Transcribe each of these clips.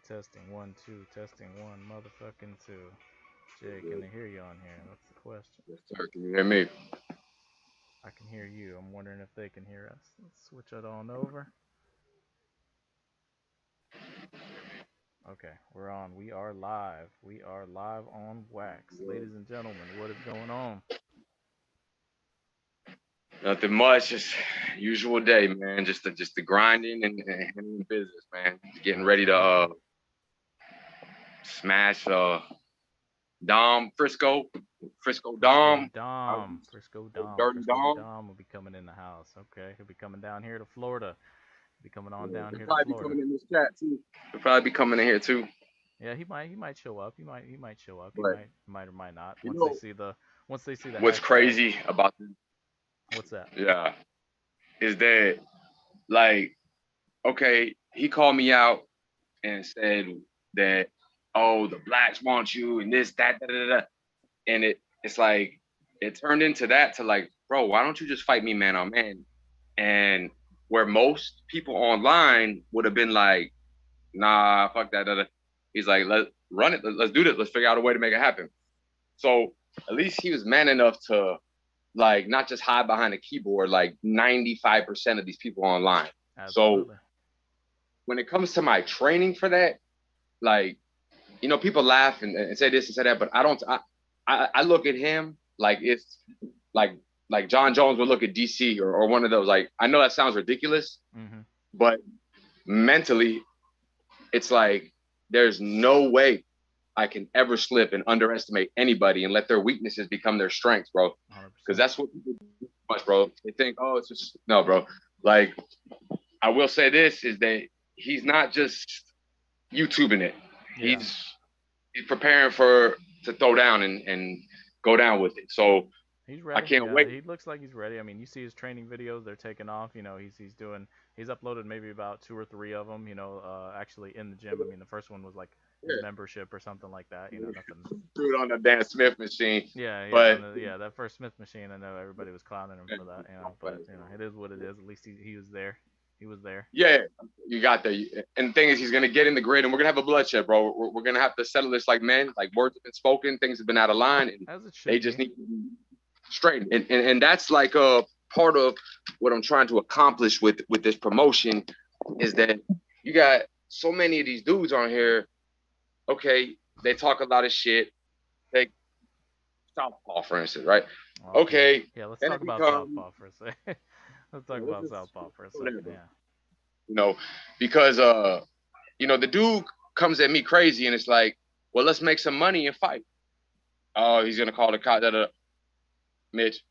testing. 1, 2, testing 1, motherfucking 2. Jay, can they hear you on here? That's the question. Yes, sir. Can you hear me? I can hear you. I'm wondering if they can hear us. Let's switch it on over. Okay, we're on. We are live. We are live on Wax. Ladies and gentlemen, what is going on? Nothing much. Just usual day, man. Just the grinding and handling business, man. Getting ready to Absolutely. smash Dom Frisco Frisco Dom, Dom. Frisco Dom. Dirty Frisco Dom. Dom will be coming in the house. Okay, he'll be coming down here to Florida. He'll be coming on Yeah, down he'll here to probably be Florida. coming in this chat too. He'll probably be coming in here too. Yeah, he might show up. He might show up. He But might or might not. you know Once they see the what's hashtag. crazy about this? What's that? Yeah, is that like okay? He called me out and said that oh the blacks want you and this that da da da, and it's like it turned into that to like bro why don't you just fight me man on man, and where most people online would have been like nah fuck that da, da. He's like let's run it, let's do this, let's figure out a way to make it happen. So at least he was man enough to like not just hide behind a keyboard like 95% of these people online. So Absolutely. when it comes to my training for that, like people laugh and say this and say that, but I don't. I look at him like it's like like John Jones would look at DC or one of those. Like I know that sounds ridiculous, Hmm. but mentally, it's like there's no way I can ever slip and underestimate anybody and let their weaknesses become their strengths, bro. Because 100%. that's what people do too much, bro. They think, oh, it's just no, bro. Like I will say this is that he's not just YouTubing it. Yeah. He's preparing for to throw down and go down with it. So He's I ready. can't Yeah, wait. he looks like he's ready. I mean, you see his training videos; they're taking off. He's uploaded maybe about 2 or 3 of them. Actually in the gym. I mean, the first one was like his Yeah. membership or something like that. Nothing. Do it on the Dan Smith machine. Yeah, yeah, But yeah. That first Smith machine, I know everybody was clowning him for that. But it is what it is. At least he was there. He was there. yeah, you got that. And the thing is, he's gonna get in the grid, and we're gonna have a bloodshed, bro. We're gonna have to settle this like men. Like words have been spoken, things have been out of line, and As it they should just be. need to be straightened. And that's like a part of what I'm trying to accomplish with this promotion is that you got so many of these dudes on here. Okay, they talk a lot of shit. Take Southpaw, for instance, right? Okay. Okay, Yeah, let's then talk it about becomes Southpaw for a second. Let's talk let's about just Southpaw for a go there, second. bro. Yeah. You know, because the dude comes at me crazy, and it's like, well, let's make some money and fight. Oh, he's gonna call the cop. Mitch,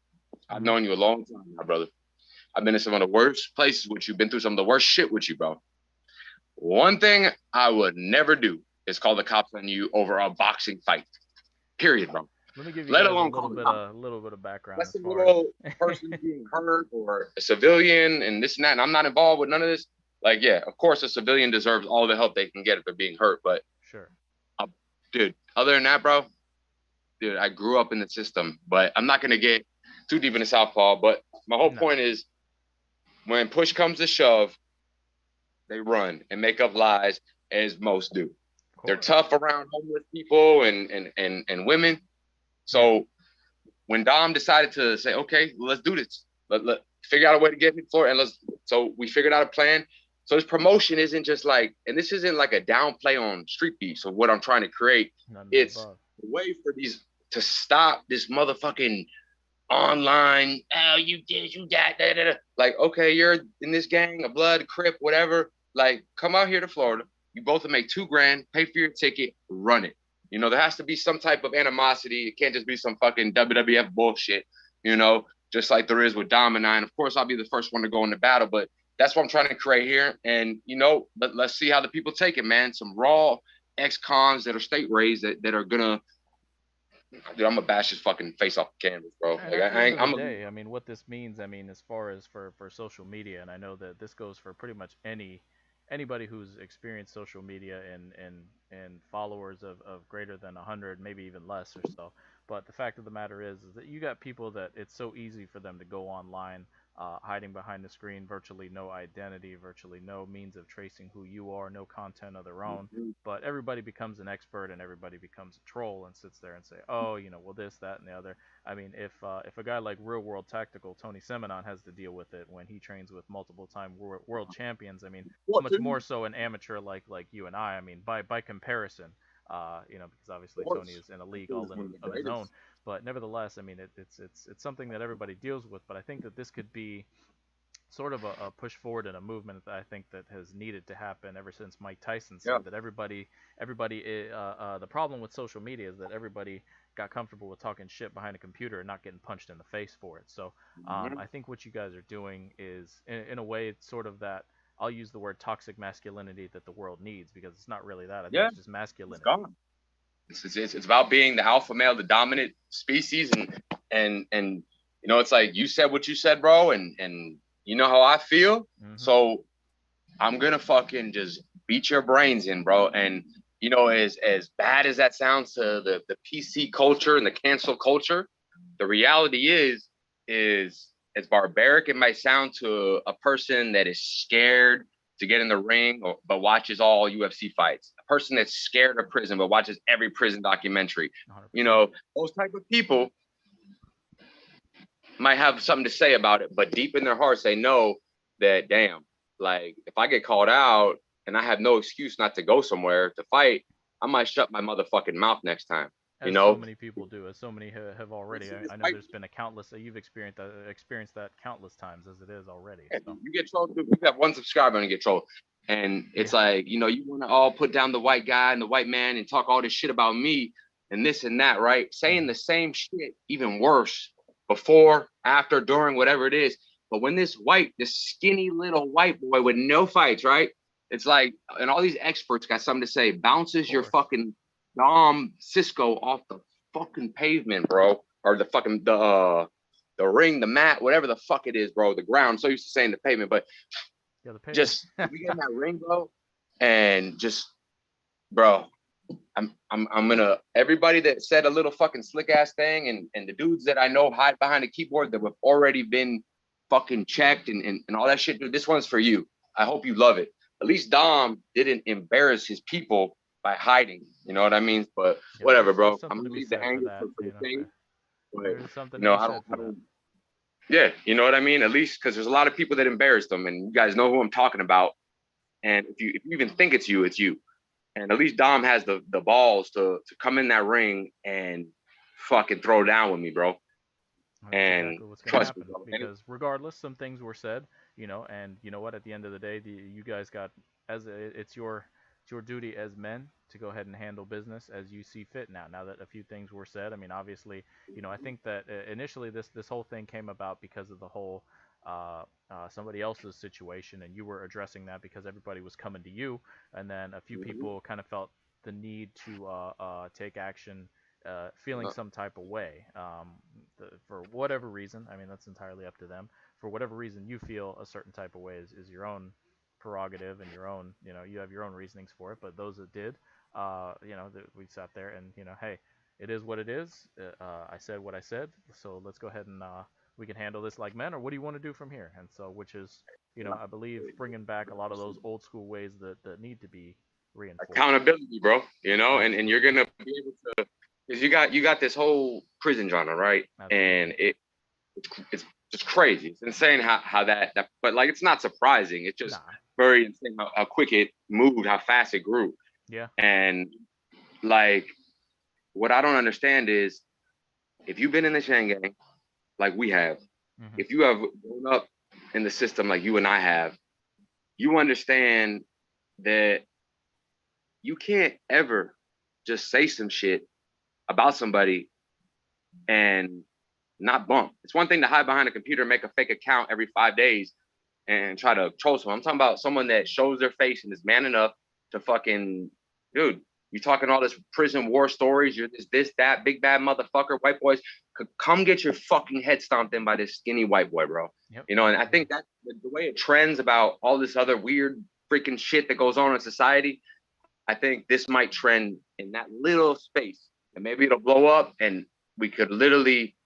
I've Mhm. known you a long time, my brother. I've been in some of the worst places with you. Been through some of the worst shit with you, bro. One thing I would never do is call the cops on you over a boxing fight. Period, bro. Let me give you Let guys a alone little call the bit cops. of a little bit of background That's as a far as. little person being hurt or a civilian and this and that. And I'm not involved with none of this. Like, yeah, of course, a civilian deserves all the help they can get if they're being hurt. But, Sure. uh, dude, other than that, bro, dude, I grew up in the system. But I'm not going to get too deep into Southpaw. But my whole No. point is when push comes to shove, they run and make up lies as most do. Of They're course. tough around homeless people and women. Yeah. So when Dom decided to say, okay, let's do this, let figure out a way to get him for it, and let's. So we figured out a plan. So this promotion isn't just like, and this isn't like a downplay on street beef. So what I'm trying to create, None of the it's above. a way for these to stop this motherfucking online. Oh, you did, you that, da, da, da. Like, okay, you're in this gang, a blood, crip, whatever. Like, come out here to Florida. You both will make 2 grand, pay for your ticket, run it. There has to be some type of animosity. It can't just be some fucking WWF bullshit, just like there is with Dom and I. And of course, I'll be the first one to go into battle, but that's what I'm trying to create here. And, let's see how the people take it, man. Some raw ex-cons that are state raised that are going to, dude, I'm going to bash his fucking face off the canvas, bro. And Like, at the end of the I'm a, day, I mean, what this means, I mean, as far as for social media, and I know that this goes for pretty much anybody who's experienced social media and followers of greater than 100, maybe even less or so. But the fact of the matter is that you got people that it's so easy for them to go online, hiding behind the screen, virtually no identity, virtually no means of tracing who you are, no content of their own. Mhm. But everybody becomes an expert and everybody becomes a troll and sits there and say, oh, well, this, that, and the other. I mean, if a guy like Real World Tactical Tony Seminon has to deal with it when he trains with multiple time world champions, I mean, how What, much more so an amateur like you and I? I mean, by comparison, because obviously Tony course. is in a I league feel all it's one of the of his own. greatest. But nevertheless, I mean, it's something that everybody deals with. But I think that this could be sort of a push forward and a movement that I think that has needed to happen ever since Mike Tyson Yeah. said that the problem with social media is that everybody got comfortable with talking shit behind a computer and not getting punched in the face for it. So Mhm. I think what you guys are doing is, in a way, it's sort of that. I'll use the word toxic masculinity that the world needs because it's not really that. I think Yeah, it's just it's masculinity. gone. It's about being the alpha male, the dominant species, and it's like you said what you said, bro, and you know how I feel. Hmm. So I'm gonna fucking just beat your brains in, bro. And as bad as that sounds to the PC culture and the cancel culture, the reality is as barbaric it might sound to a person that is scared to get in the ring but watches all UFC fights, a person that's scared of prison but watches every prison documentary. 100%. Those type of people might have something to say about it, but deep in their hearts, they know that, damn, like if I get called out and I have no excuse not to go somewhere to fight, I might shut my motherfucking mouth next time. You As so know, many people do, as so many have already. this, I, this I know fight, there's been a countless. You've experienced that countless times as it is already. So you get trolled. You have one subscriber and you get trolled, and it's yeah, like you want to all put down the white guy and the white man and talk all this shit about me and this and that, right? Saying hmm, the same shit, even worse, before, after, during, whatever it is. But when this skinny little white boy with no fights, right? It's like, and all these experts got something to say, of bounces your course, fucking Dom Cisco off the fucking pavement, bro, or the ring, the mat, whatever the fuck it is, bro, the ground. So used to saying the pavement, but yeah, the pavement. just if we get in that ring, bro, and just, bro, I'm gonna, everybody that said a little fucking slick ass thing, and the dudes that I know hide behind the keyboard that have already been fucking checked and all that shit, dude. This one's for you. I hope you love it. At least Dom didn't embarrass his people by hiding. You know what I mean? But Yeah, whatever, there's bro. I'm something to gonna be leave the said for anger that. for the thing. But There is something to be said I for that. don't. Yeah, you know what I mean. At least because there's a lot of people that embarrass them, and you guys know who I'm talking about. And if you even think it's you, it's you. And at least Dom has the balls to come in that ring and fucking throw down with me, bro. And that's And exactly what's going to trust me, happen bro. And because regardless, some things were said, and you know what? At the end of the day, you guys got it's your duty as men to go ahead and handle business as you see fit. Now that a few things were said, I mean, obviously, I think that initially this whole thing came about because of the whole somebody else's situation, and you were addressing that because everybody was coming to you, and then a few people kind of felt the need to take action, feeling some type of way, for whatever reason. I mean, that's entirely up to them. For whatever reason you feel a certain type of way is your own prerogative and your own, you have your own reasonings for it. But those that did, we sat there and, hey, it is what it is. I said what I said, so let's go ahead and we can handle this like men, or what do you want to do from here? And so, which is, I believe bringing back a lot of those old school ways that need to be reinforced. accountability, bro. And you're Absolutely, gonna be able to, because you got this whole prison genre, right? And absolutely. it's just crazy. It's insane how that, but like it's not surprising. It's just Nah, very insane how quick it moved, how fast it grew. yeah. And like what I don't understand is if you've been in the chain gang like we have, Hmm. if you have grown up in the system like you and I have, you understand that you can't ever just say some shit about somebody and not bump. It's one thing to hide behind a computer and make a fake account every 5 days and try to troll someone. I'm talking about someone that shows their face and is man enough to fucking, dude, you talking all this prison war stories, you're this, that, big bad motherfucker, white boys, come get your fucking head stomped in by this skinny white boy, bro. Yep, And I absolutely. think that the way it trends about all this other weird freaking shit that goes on in society, I think this might trend in that little space. And maybe it'll blow up and we could literally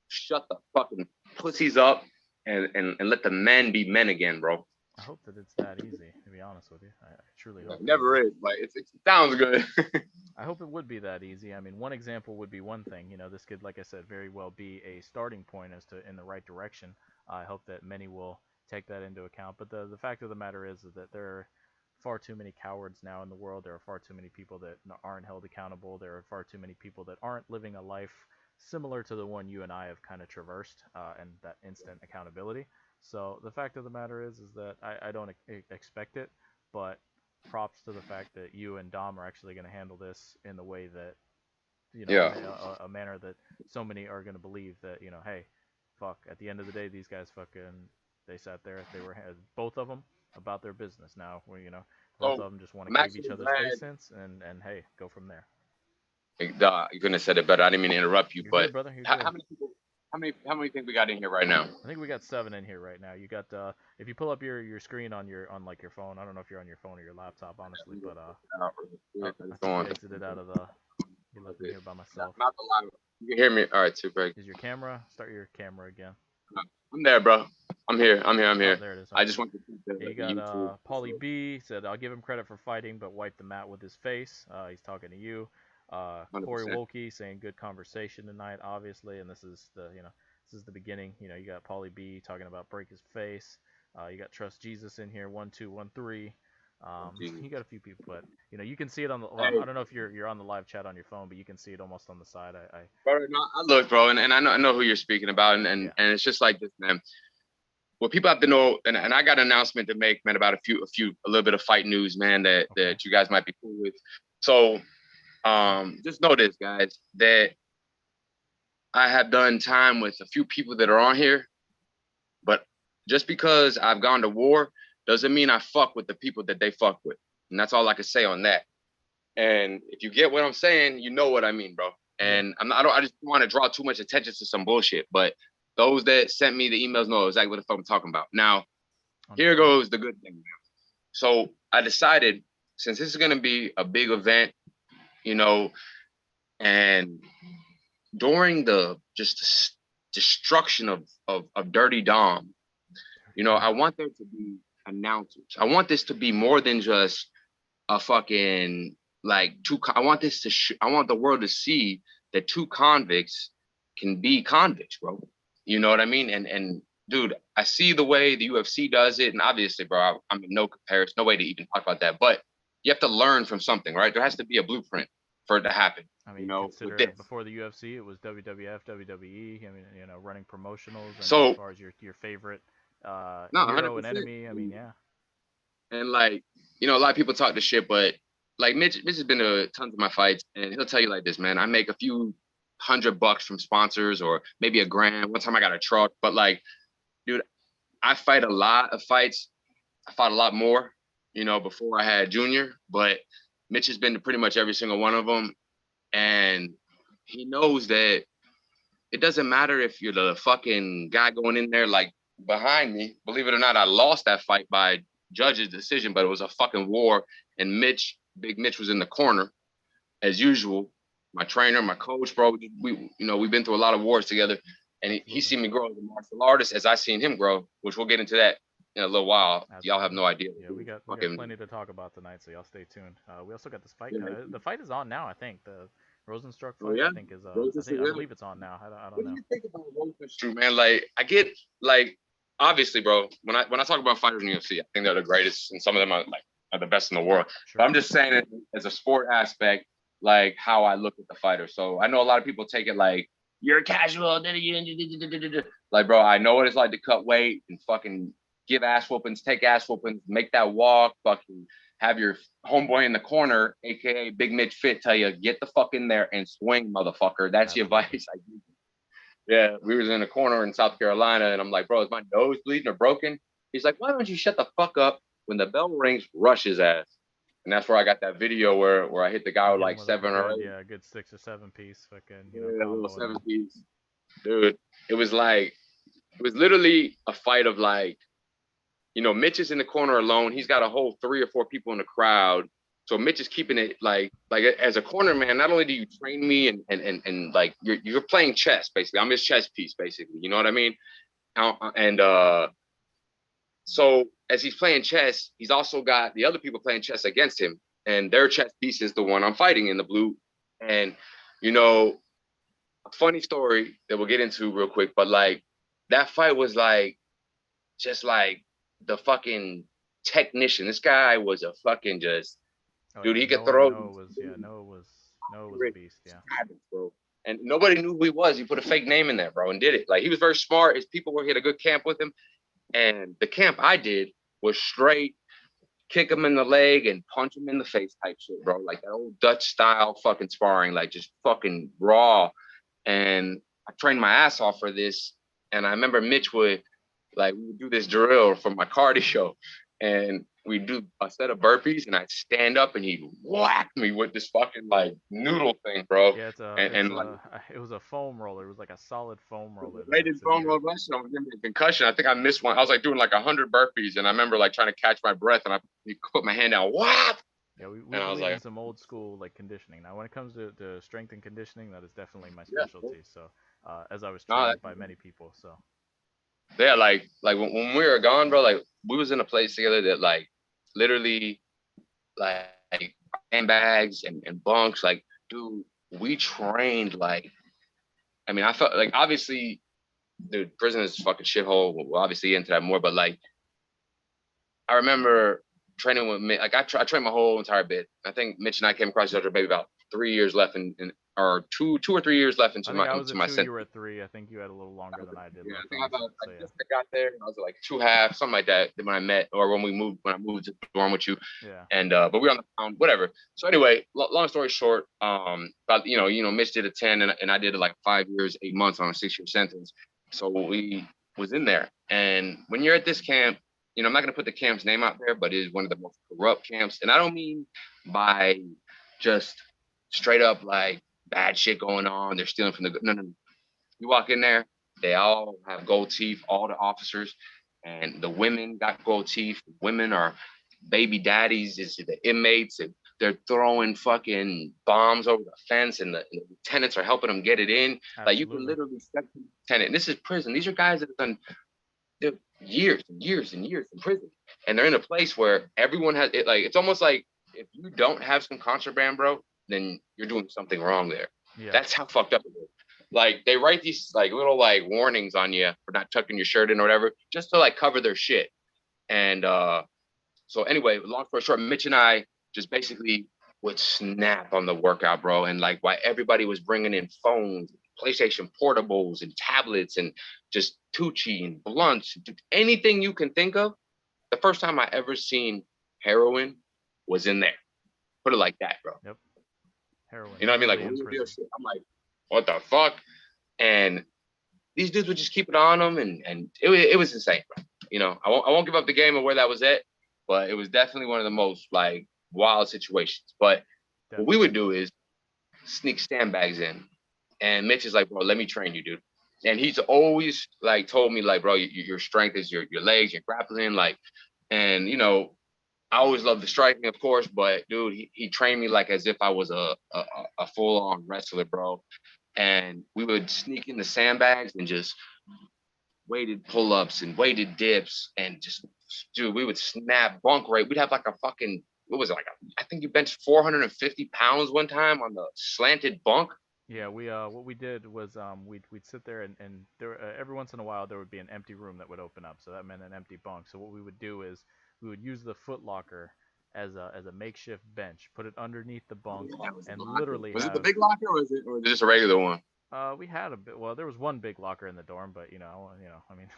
shut the fucking pussies up and let the men be men again, bro. I hope that it's that easy. To be honest with you, I truly It hope that it never is. is, but it sounds good. I hope it would be that easy. I mean, one example would be one thing. This could, like I said, very well be a starting point as to in the right direction. I hope that many will take that into account. But the fact of the matter is that there are far too many cowards now in the world. There are far too many people that aren't held accountable. There are far too many people that aren't living a life similar to the one you and I have kind of traversed, and that instant accountability. So the fact of the matter is that I don't expect it, but props to the fact that you and Dom are actually going to handle this in the way that Yeah. a manner that so many are going to believe that hey, fuck. At the end of the day, these guys fucking they sat there. They were both of them about their business. Now, where both So of them just want to I'm cave actually each other's glad. face in, and hey, go from there. You couldn't have said it better. I didn't mean to interrupt you, You're but good, brother. You're how, good. how many people? How many think we got in here right now? I think we got 7 in here right now. You got if you pull up your screen on like your phone. I don't know if you're on your phone or your laptop, honestly, but oh, I think you exited out of the. You left me Okay. here by myself. Not the line. You can hear me. All right, super. Is your camera? Start your camera again. I'm there, bro. I'm here. I'm here. I'm Oh, here. there it is. I Okay. just want to keep Yeah, you the got YouTube. Paulie B said I'll give him credit for fighting, but wipe the mat with his face. He's talking to you. Corey 100%. Wolke saying good conversation tonight, obviously, and this is the beginning. You got Paulie B talking about break his face. You got Trust Jesus in here 1213. You got a few people, but you can see it on the. Well, Hey, I don't know if you're on the live chat on your phone, but you can see it almost on the side. I bro, no, I look, bro, and I know who you're speaking about, and yeah. and it's just like this, man. What people have to know, and I got an announcement to make, man, about a little bit of fight news, man, that Okay. that you guys might be cool with. So, just know this, guys, that I have done time with a few people that are on here, but just because I've gone to war doesn't mean I fuck with the people that they fuck with, and that's all I can say on that. And if you get what I'm saying, you know what I mean, bro. Yeah. And I don't. I just want to draw too much attention to some bullshit. But those that sent me the emails know exactly what the fuck I'm talking about. Now, here Understood. goes the good thing. So I decided, since this is gonna be a big event, you know, and during the just destruction of Dirty Dom, I want there to be announcers. I want this to be more than just a fucking like two. I want this to. I want the world to see that two convicts can be convicts, bro. You know what I mean? And dude, I see the way the UFC does it, and obviously, bro, I'm in no comparison, no way to even talk about that. But you have to learn from something, right? There has to be a blueprint for it to happen. I mean, With consider this. before the UFC, it was WWF, WWE. I mean, running promotionals. I mean, as So far as your favorite no, hero and 100%. enemy, I mean, yeah. And like, a lot of people talk the shit, but like Mitch has been to tons of my fights, and he'll tell you like this, man. I make a few $100 from sponsors, or maybe a grand. One time I got a truck, but like, dude, I fight a lot of fights. I fought a lot more, before I had Junior, but Mitch has been to pretty much every single one of them, and he knows that it doesn't matter if you're the fucking guy going in there like behind me. Believe it or not, I lost that fight by judge's decision, but it was a fucking war. And Big Mitch was in the corner as usual. My trainer, my coach, bro. We've been through a lot of wars together, and he Absolutely. seen me grow as a martial artist as I seen him grow, which we'll get into that in a little while. Y'all have Absolutely. no idea. Yeah, we got Fucking plenty to talk about tonight, so y'all stay tuned. We also got this fight. yeah. The fight is on now, I think. The Rosenstruck Oh fight, I yeah. think is Rosenstruck, I yeah. believe it's on now. I don't What do know. you think about Rosenstruck, man? Like, I get like obviously, bro. When I talk about fighters in UFC, I think they're the greatest, and some of them are the best in the world. But Sure. I'm just saying it as a sport aspect, like how I look at the fighter. So I know a lot of people take it like you're casual, like bro. I know what it's like to cut weight and fucking give ass whoopings, take ass whoopings, make that walk, fucking have your homeboy in the corner, aka Big Mitch Fit, tell you get the fuck in there and swing, motherfucker. That's the Absolutely. advice I give. Yeah, we was in a corner in South Carolina, and I'm like, bro, is my nose bleeding or broken? He's like, why don't you shut the fuck up when the bell rings? Rush his ass, and that's where I got that video where I hit the guy You with hit him like with a seven or good, eight. yeah, a good 6 or 7 piece, fucking, Yeah, a little combo, and seven then piece, dude. It was like it was literally a fight of like, Mitch is in the corner alone. He's got a whole 3 or 4 people in the crowd, So Mitch is keeping it like as a corner man. Not only do you train me and like you're playing chess basically. I'm his chess piece basically. You know what I mean? And so as he's playing chess, he's also got the other people playing chess against him, and their chess piece is the one I'm fighting in the blue. And you know, a funny story that we'll get into real quick, but like that fight was like just like the fucking technician. This guy was a fucking just Oh dude. yeah, He could throw these Noah was a beast. Yeah. habits, bro. And nobody knew who he was. He put a fake name in there, bro, and did it. Like he was very smart. His people were he had a good camp with him. And the camp I did was straight kick him in the leg and punch him in the face type shit, bro. Like that old Dutch style fucking sparring, like just fucking raw. And I trained my ass off for this. And I remember Mitch would like we would do this drill for my cardio, and we do a set of burpees, and I'd stand up and he'd whack me with this fucking like noodle thing, bro. Yeah, And like it was a foam roller. It was like a solid foam roller that rated sits in bone your. roll rush. I was giving me a concussion. I think I missed one. I was like doing like 100 burpees, and I remember like trying to catch my breath, and I put my hand down, whap, Yeah, we and I was believe in like, some old school like conditioning. Now, when it comes to strength and conditioning, that is definitely my yeah, specialty. So, as I was nah, trained by many people. So, yeah, like when we were gone, bro, like we was in a place together that like literally like handbags and bunks, like dude, we trained like I mean, I felt like obviously the prison is a fucking shithole. We'll obviously get into that more, but like I remember training with Mitch. Like I trained my whole entire bit. I think Mitch and I came across each other maybe about 3 years left in or two or 3 years left I think I was into at my 2, you sentence. were at 3. I think you had a little longer than I did Yeah, I left think on the sentence. I So yeah, just got there. I was like two half, something like that. When I met or when I moved to the dorm with you, yeah, and but we were on the pound, whatever. So anyway, long story short, about Mitch did a 10 and I did like 5 years, 8 months on a 6 year sentence. So we was in there, and when you're at this camp, I'm not gonna put the camp's name out there, but it is one of the most corrupt camps, and I don't mean by just straight up like bad shit going on. They're stealing from the no. You walk in there, they all have gold teeth, all the officers, and the women got gold teeth. Women are baby daddies, is the inmates, and they're throwing fucking bombs over the fence, and the lieutenants are helping them get it in. Like you can absolutely. literally step to the lieutenant. And this is prison. These are guys that have done years and years and years in prison, and they're in a place where everyone has it. Like it's almost like if you don't have some contraband, bro, then you're doing something wrong there. Yeah, That's how fucked up it is. Like they write these like little like warnings on you for not tucking your shirt in or whatever, just to like cover their shit. And so anyway, long story short, Mitch and I just basically would snap on the workout, bro. And like why everybody was bringing in phones, PlayStation portables, and tablets, and just Tucci and blunts, anything you can think of. The first time I ever seen heroin was in there. Put it like that, bro. yep. Heroin, You know what I mean? Like literally in real deal prison. shit. I'm like, what the fuck? And these dudes would just keep it on them, and it was insane, bro. I won't give up the game of where that was at, but it was definitely one of the most like wild situations. But what we Definitely. would do is sneak sandbags in, and Mitch is like, bro, let me train you, dude. And he's always like told me like, bro, your strength is your legs, your grappling, like, and I always loved the striking, of course, but dude, he trained me like as if I was a full on wrestler, bro. And we would sneak in the sandbags and just weighted pull ups and weighted dips and just dude, we would snap bunk rate. We'd have like a fucking what was it like? I think you benched 450 pounds one time on the slanted bunk. Yeah, we what we did was we'd sit there and there every once in a while there would be an empty room that would open up, so that meant an empty bunk. So what we would do is we would use the foot locker as a makeshift bench, put it underneath the bunk, Yeah, it was and a locker. literally Was it the have big locker or was it just a regular one? we had a bit. Well, there was one big locker in the dorm, but I mean,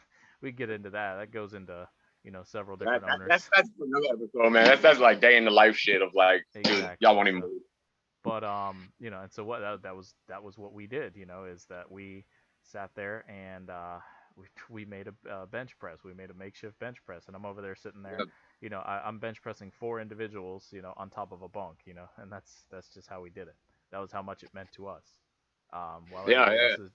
we get into that. That goes into several That, different that, that's owners. that's another episode, man. That's like day in the life shit of like, dude, y'all Exactly. won't even So, believe. but and so what that was what we did. Is that we sat there and we made a bench press. We made a makeshift bench press, and I'm over there sitting there. It. I'm bench pressing 4 individuals, on top of a bunk, and that's just how we did it. That was how much it meant to us. While Yeah, everybody yeah. else is,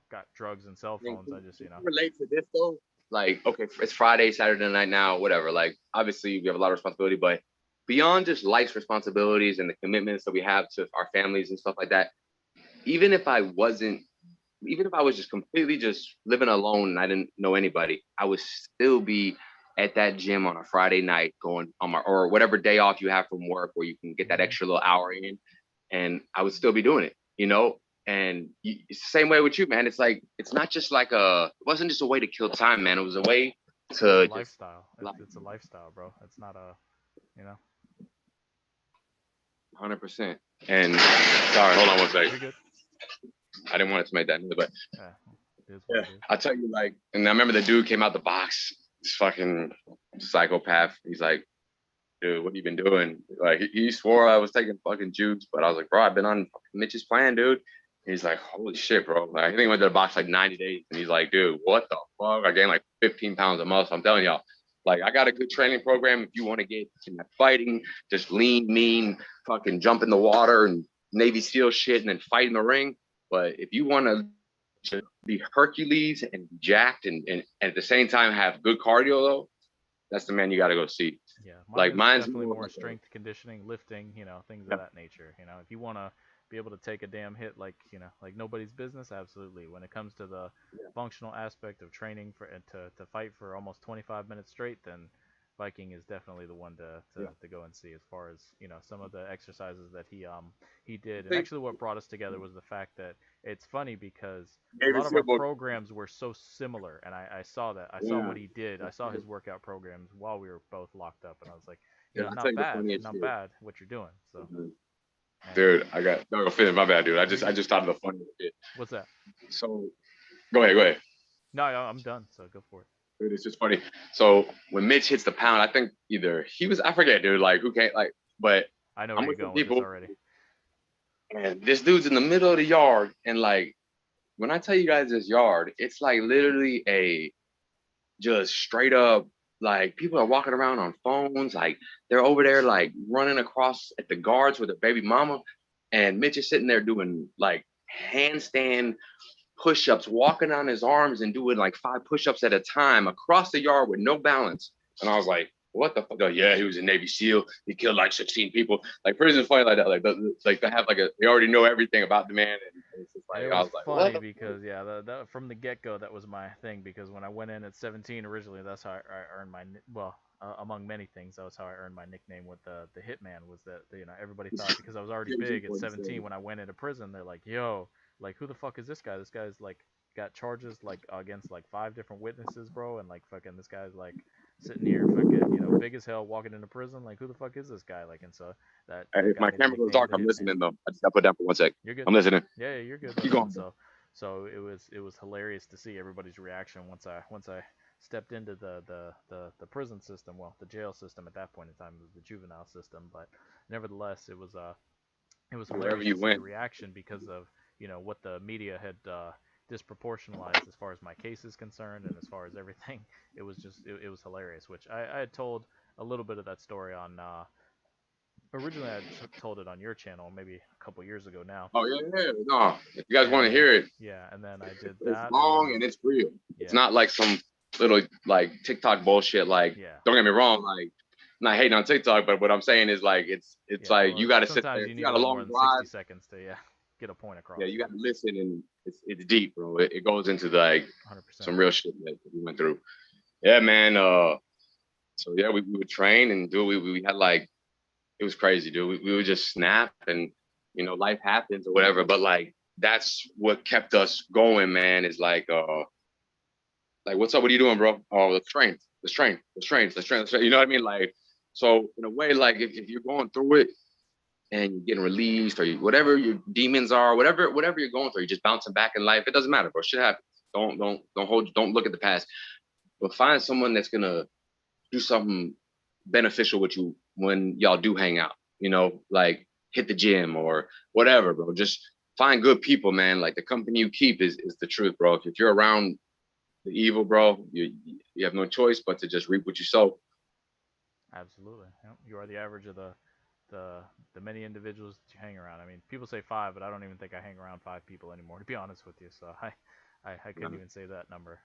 got drugs and cell Can phones, I you just, relate to this though? Like, okay, it's Friday, Saturday night now, whatever. Like, obviously, you have a lot of responsibility, but beyond just life's responsibilities and the commitments that we have to our families and stuff like that, even if I wasn't, even if I was just completely just living alone and I didn't know anybody, I would still be at that gym on a Friday night going on my, or whatever day off you have from work where you can get that Hmm. extra little hour in, and I would still be doing it, you know? And it's the same way with you, man. It's like, it's not just like it wasn't just a way to kill time, man. It was a way It was a to just lifestyle. like It's a lifestyle, bro. It's not a, you know. 100%. And sorry, hold on one second. You're good. I didn't want it to make that noise, but Yeah, it is what yeah, it is. I tell you, like, and I remember the dude came out the box, this fucking psychopath. He's like, dude, what have you been doing? Like, he swore I was taking fucking juice, but I was like, bro, I've been on Mitch's plan, dude. He's like, holy shit, bro. Like, I think he went to the box like 90 days, and he's like, dude, what the fuck? I gained like 15 pounds a month. I'm telling y'all, like, I got a good training program. If you want to get in that fighting, just lean, mean, fucking jump in the water and Navy SEAL shit, and then fight in the ring. But if you want to be Hercules and jacked and at the same time have good cardio, though, that's the man you got to go see. Yeah, mine Like, is mine's definitely more more like strength conditioning, lifting, things of a, that nature. If you want to be able to take a damn hit like, like nobody's business, absolutely. When it comes to the yeah, functional aspect of training for and to fight for almost 25 minutes straight, then Viking is definitely the one yeah. to go and see as far as, some of the exercises that he did. I And think actually what brought us together was the fact that it's funny because a Navy lot of our SEAL book. programs were so similar, and I saw that. I saw Yeah. what he did. I saw his workout programs while we were both locked up, and I was like, And I'll tell not you the bad, funniest not shit. bad what you're doing. So, and Dude, I got no finish. My bad, dude. you're I good. just thought of the funniest shit. What's that? So go ahead, go ahead. No, I'm done. So go for it. Dude, it's just funny. So when Mitch hits the pound, I think either he was, I forget, dude, like who can't like, but I know where I'm you're with some going with this people already. and this dude's in the middle of the yard. And like when I tell you guys this yard, it's like literally a just straight up like people are walking around on phones, like they're over there like running across at the guards with a baby mama, and Mitch is sitting there doing like handstand push-ups, walking on his arms and doing like 5 push-ups at a time across the yard with no balance. And I was like, what the fuck? Oh, yeah, he was a Navy SEAL. He killed like 16 people. Like prison's funny like that. Like they have like they already know everything about the man, and it's just like It I was was like, what funny the fuck? because yeah, from the get go that was my thing because when I went in at 17 originally, that's how I earned my well, among many things, that was how I earned my nickname with the Hitman. Was that everybody thought because I was already big at 17 when I went into prison, they're like, yo, like who the fuck is this guy? This guy's like got charges like against like 5 different witnesses, bro, and like fucking this guy's like sitting here fucking big as hell walking into prison. Like who the fuck is this guy? Like and so that If got my me the camera goes nickname dark, the I'm Hitman. listening though. I just got to put down for 1 sec. You're good. I'm listening. Yeah, you're good, Keep brother. going, And bro. so it was hilarious to see everybody's reaction once I stepped into the prison system, well, the jail system at that point in time, it was the juvenile system, but nevertheless, it was Wherever hilarious to you see the went, reaction because of what the media had disproportionalized as far as my case is concerned and as far as everything. It was just it was hilarious, which I had told a little bit of that story on originally I told it on your channel maybe a couple years ago now. oh yeah, yeah, no. If you guys And want to then hear it, yeah, and then I did it's that, and long then and it's real. It's yeah, not like some little like TikTok bullshit. Like, yeah, don't get me wrong, like I'm not hating on TikTok, but what I'm saying is like it's yeah. like Well, you got to sit there. sometimes If you you need a got a little more long than drive, 60 seconds to get a point yeah, across. you Yeah, got to listen, and it's deep, bro. It goes into like 100%. some real shit that we went through. Yeah, man. So yeah, we would train and do. We had like it was crazy, dude. We would just snap and life happens or whatever. But like that's what kept us going, man. Is like what's up? What are you doing, bro? Oh, the strength, the strength, the strength, the strength, the strength. You know what I mean? Like so in a way, like if you're going through it and you're getting released or whatever your demons are, whatever you're going through, you're just bouncing back in life. It doesn't matter, bro. Shit happens. Don't look at the past, but find someone that's gonna do something beneficial with you when y'all do hang out. Like hit the gym or whatever, bro. Just find good people, man. Like the company you keep is the truth, bro. If you're around the evil, bro, you have no choice but to just reap what you sow. Absolutely. Yep. You are the average of the the many individuals that you hang around. I mean, people say five, but I don't even think I hang around 5 people anymore, to be honest with you. So I couldn't even say that number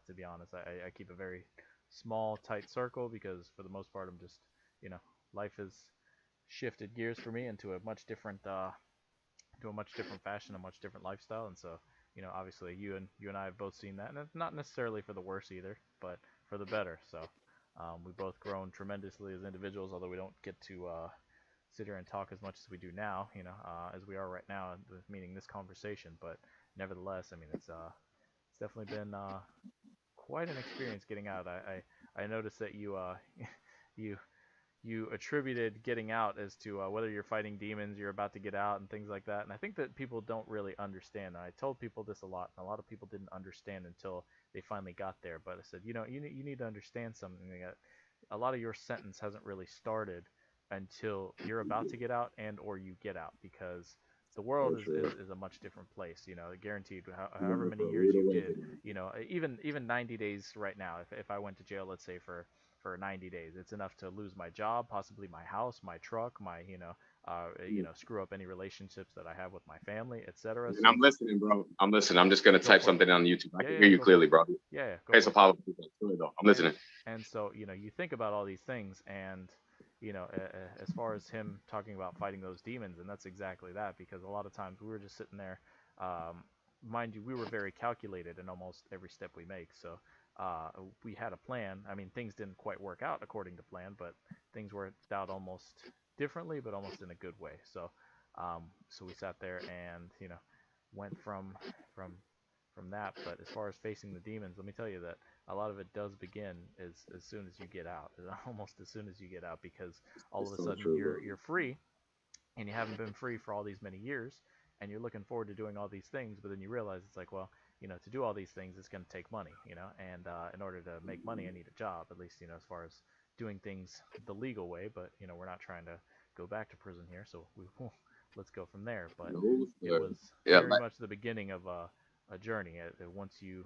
to be honest. I keep a very small, tight circle because for the most part, I'm just, you know, life is shifted gears for me into a much different fashion, a much different lifestyle. And so, obviously you and I have both seen that, and it's not necessarily for the worse either, but for the better. So we've both grown tremendously as individuals, although we don't get to sit here and talk as much as we do now, as we are right now, meaning this conversation. But nevertheless, I mean, it's definitely been quite an experience getting out. I noticed that you you attributed getting out as to whether you're fighting demons, you're about to get out, and things like that. And I think that people don't really understand. And I told people this a lot, and a lot of people didn't understand until they finally got there. But I said, you need to understand something. That a lot of your sentence hasn't really started until you're about to get out and or you get out, because the world For sure. is a much different place. Guaranteed, however No, many for years rude you did, awakening. even 90 days right now. If I went to jail, let's say for 90 days. It's enough to lose my job, possibly my house, my truck, my screw up any relationships that I have with my family, etc. And I'm So listening, bro. I'm listening. I'm just gonna go type for it. something on YouTube. I Yeah, can yeah, hear yeah, you go for clearly, it. bro. Yeah, yeah, go Okay, so for it. follow. Go though. I'm And listening. and so you think about all these things, and as far as him talking about fighting those demons, and that's exactly that, because a lot of times we were just sitting there. Mind you, we were very calculated in almost every step we make. So we had a plan. I mean, things didn't quite work out according to plan, but things worked out almost differently, but almost in a good way. So we sat there and went from from that. But as far as facing the demons, let me tell you that a lot of it does begin as soon as you get out, almost as soon as you get out, because all of It's a so sudden true, bro. you're free, and you haven't been free for all these many years, and you're looking forward to doing all these things, but then you realize it's like, well, to do all these things, it's going to take money, and in order to make money, I need a job, at least, as far as doing things the legal way, but, we're not trying to go back to prison here, so let's go from there. But No, it sir. was Yeah, very like much the beginning of a journey once you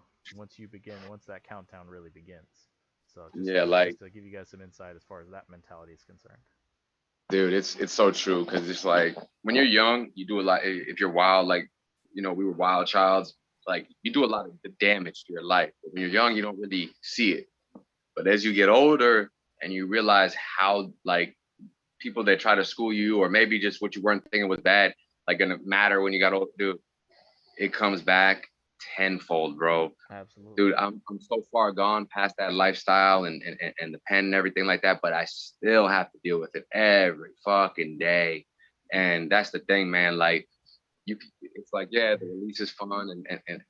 begin, once that countdown really begins. So just yeah, just like just to give you guys some insight as far as that mentality is concerned. dude, it's so true because it's like when you're young, you do a lot. If you're wild, like we were wild childs. Like you do a lot of the damage to your life. But when you're young, you don't really see it. But as you get older and you realize how like people that try to school you or maybe just what you weren't thinking was bad, like gonna matter when you got older, dude, it comes back tenfold, bro. Absolutely. Dude, I'm so far gone past that lifestyle and the pen and everything like that, but I still have to deal with it every fucking day. And that's the thing, man. Like it's like, yeah, the release is fun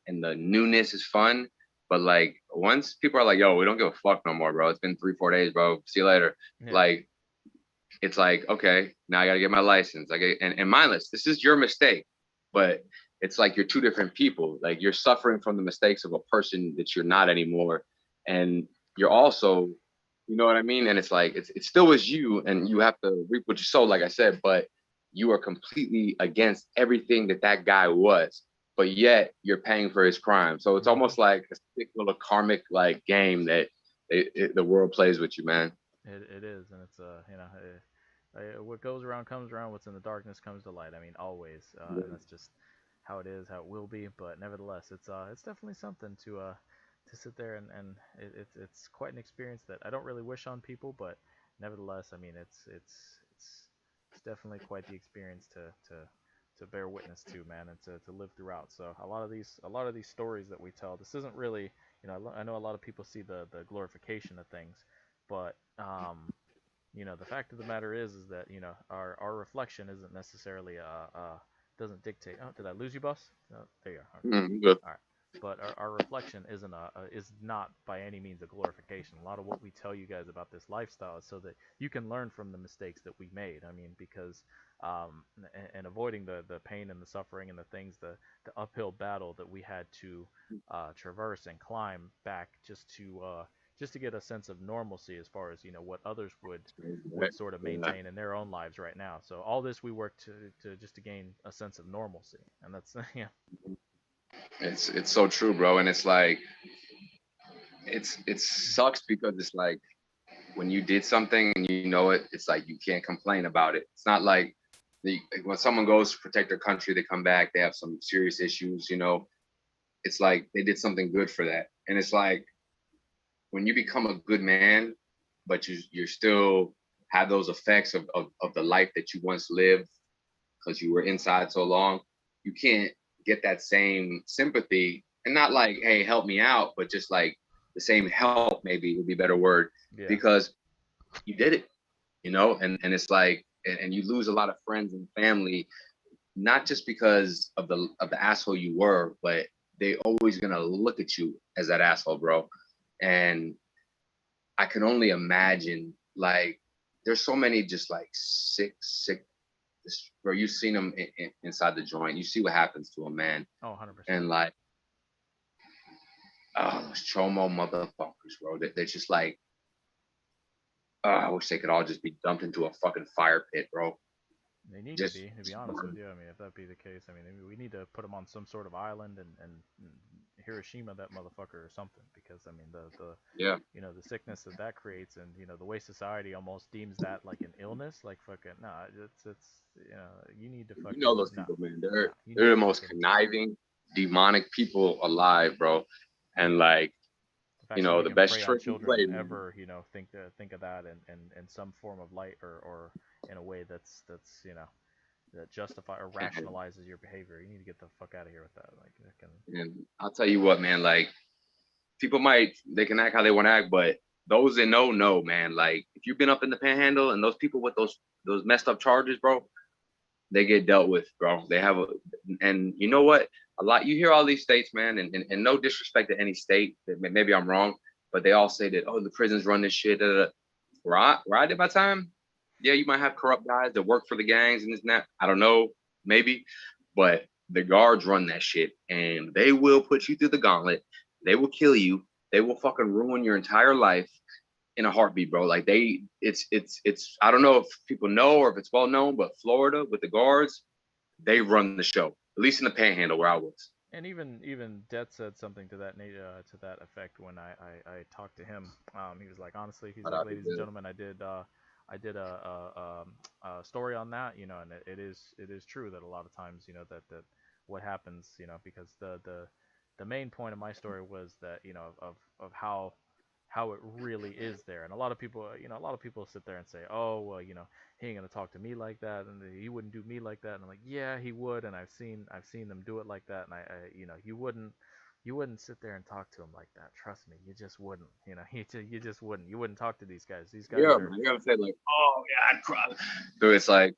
and the newness is fun. But like once people are like, yo, we don't give a fuck no more, bro. It's been 3, 4 days, bro. See you later. Yeah. Like it's like, okay, now I gotta get my license. And mindless, this is your mistake. But it's like you're two different people. Like you're suffering from the mistakes of a person that you're not anymore. And you're Correct. also, you know what I mean? And it's like it still is you and you have to reap what you sow, like I said, but you are completely against everything that guy was. But yet you're paying for his crime. So it's Hmm. almost like a sick little karmic like game that the world plays with you, man. It is, and it's what goes around comes around. What's in the darkness comes to light. I mean, always, and that's just how it is, how it will be. But nevertheless, it's definitely something to sit there and it's quite an experience that I don't really wish on people, but nevertheless, I mean, it's definitely quite the experience to bear witness to, man, and to live throughout. So a lot of these stories that we tell, this isn't really, I know a lot of people see the glorification of things, but the fact of the matter is that our reflection isn't necessarily doesn't dictate. Oh, did I lose you, boss? Oh, there you are. Okay. Good. All right. But our reflection is not by any means a glorification. A lot of what we tell you guys about this lifestyle is so that you can learn from the mistakes that we made. I mean, because and avoiding the pain and the suffering and the things, the uphill battle that we had to traverse and climb back just to get a sense of normalcy as far as what others would sort of Yeah. maintain in their own lives right now. So all this we work to just to gain a sense of normalcy, and that's yeah. It's so true, bro. And it's like it sucks because it's like when you did something and you know it, it's like you can't complain about it. It's not like when someone goes to protect their country, they come back, they have some serious issues, it's like they did something good for that. And it's like when you become a good man, but you're still have those effects of the life that you once lived because you were inside so long, you can't get that same sympathy. And not like, hey, help me out, but just like the same help, maybe would be a better word, Yeah. because you did it, and it's like, and you lose a lot of friends and family, not just because of the asshole you were, but they always gonna look at you as that asshole, bro. And I can only imagine, like, there's so many just like sick, bro. You've seen them inside the joint. You see what happens to a man, Oh, 100%. and like, oh, those chomo motherfuckers, bro. They're just like, oh, I wish they could all just be dumped into a fucking fire pit, bro. They need Just, to be honest with you. I mean, if that be the case, I mean, we need to put them on some sort of island and Hiroshima that motherfucker or something, because I mean the yeah. the sickness that that creates, and the way society almost deems that like an illness, like fucking nah, it's you need to You know fucking those no, people, man. no, They're you need they're to the most fucking conniving, demonic people alive, bro. And yeah. like, The fact that they the can best prey on trick you play, children man. ever, think of that in some form of light, or in a way that's that justify or And, rationalizes your behavior. You need to get the fuck out of here with that. Like, it can, and I'll tell you what, man. Like, people they can act how they want to act, but those that know, man. Like, if you've been up in the panhandle and those people with those messed up charges, bro, they get dealt with, bro. They have and you know what? A lot you hear all these states, man, and no disrespect to any state. Maybe I'm wrong, but they all say that, oh, the prisons run this shit. Da, da, da. Where I did my time, yeah, you might have corrupt guys that work for the gangs and this and that. I don't know, maybe, but the guards run that shit, and they will put you through the gauntlet. They will kill you. They will fucking ruin your entire life in a heartbeat, bro. Like, it's. I don't know if people know or if it's well known, but Florida with the guards, they run the show. At least in the Panhandle where I was. and even Det said something to to that effect when I talked to him. He was like, honestly, he's Shout like, out to ladies and them. gentlemen, I did a story on that, and it is true that a lot of times, that what happens, because the main point of my story was that, of how it really is there. And a lot of people, sit there and say, oh, well, he ain't gonna talk to me like that, and he wouldn't do me like that. And I'm like, yeah, he would, and I've seen them do it like that, and you wouldn't sit there and talk to him like that. Trust me, you just wouldn't. You just wouldn't. You wouldn't talk to these guys. These guys Yeah, are man. You gotta say like, oh yeah, I'd cry. Dude, it's like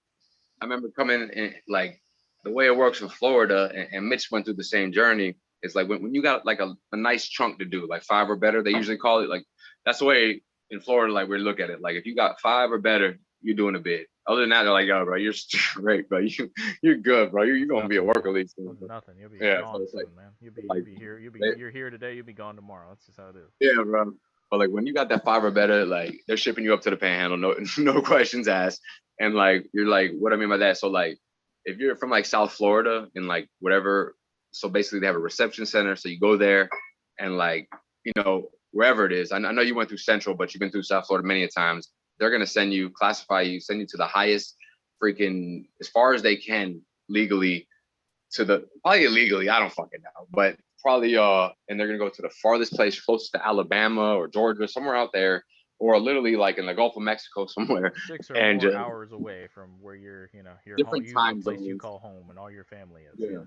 I remember coming in, like, the way it works in Florida, and Mitch went through the same journey. It's like when you got like a nice chunk to do, like five or better, they usually call it. Like, that's the way in Florida, like, we look at it. Like, if you got five or better, you're doing a bid. Other than that, they're like, yo, bro, you're straight, bro. You're good, bro. You're that's gonna be a nothing, man. worker league soon. That's But nothing. You'll be yeah, so gone it's like soon, man. like You'll be here. they, You're here today. You'll be gone tomorrow. That's just how it is. yeah, bro. But like when you got that five or better, like, they're shipping you up to the Panhandle, no no questions asked. And like, you're like, what I mean by that? So like, if you're from like South Florida and like whatever, so basically they have a reception center. So you go there, and like, wherever it is. I know you went through Central, but you've been through South Florida many a times. They're gonna classify you, send you to the highest freaking, as far as they can legally, to the, probably illegally, I don't fucking know, but probably and they're gonna go to the farthest place closest to Alabama or Georgia, somewhere out there, or literally like in the Gulf of Mexico somewhere, 6 or and more just hours away from where your home, different the time place you zones. call home, and all your family is. Yeah.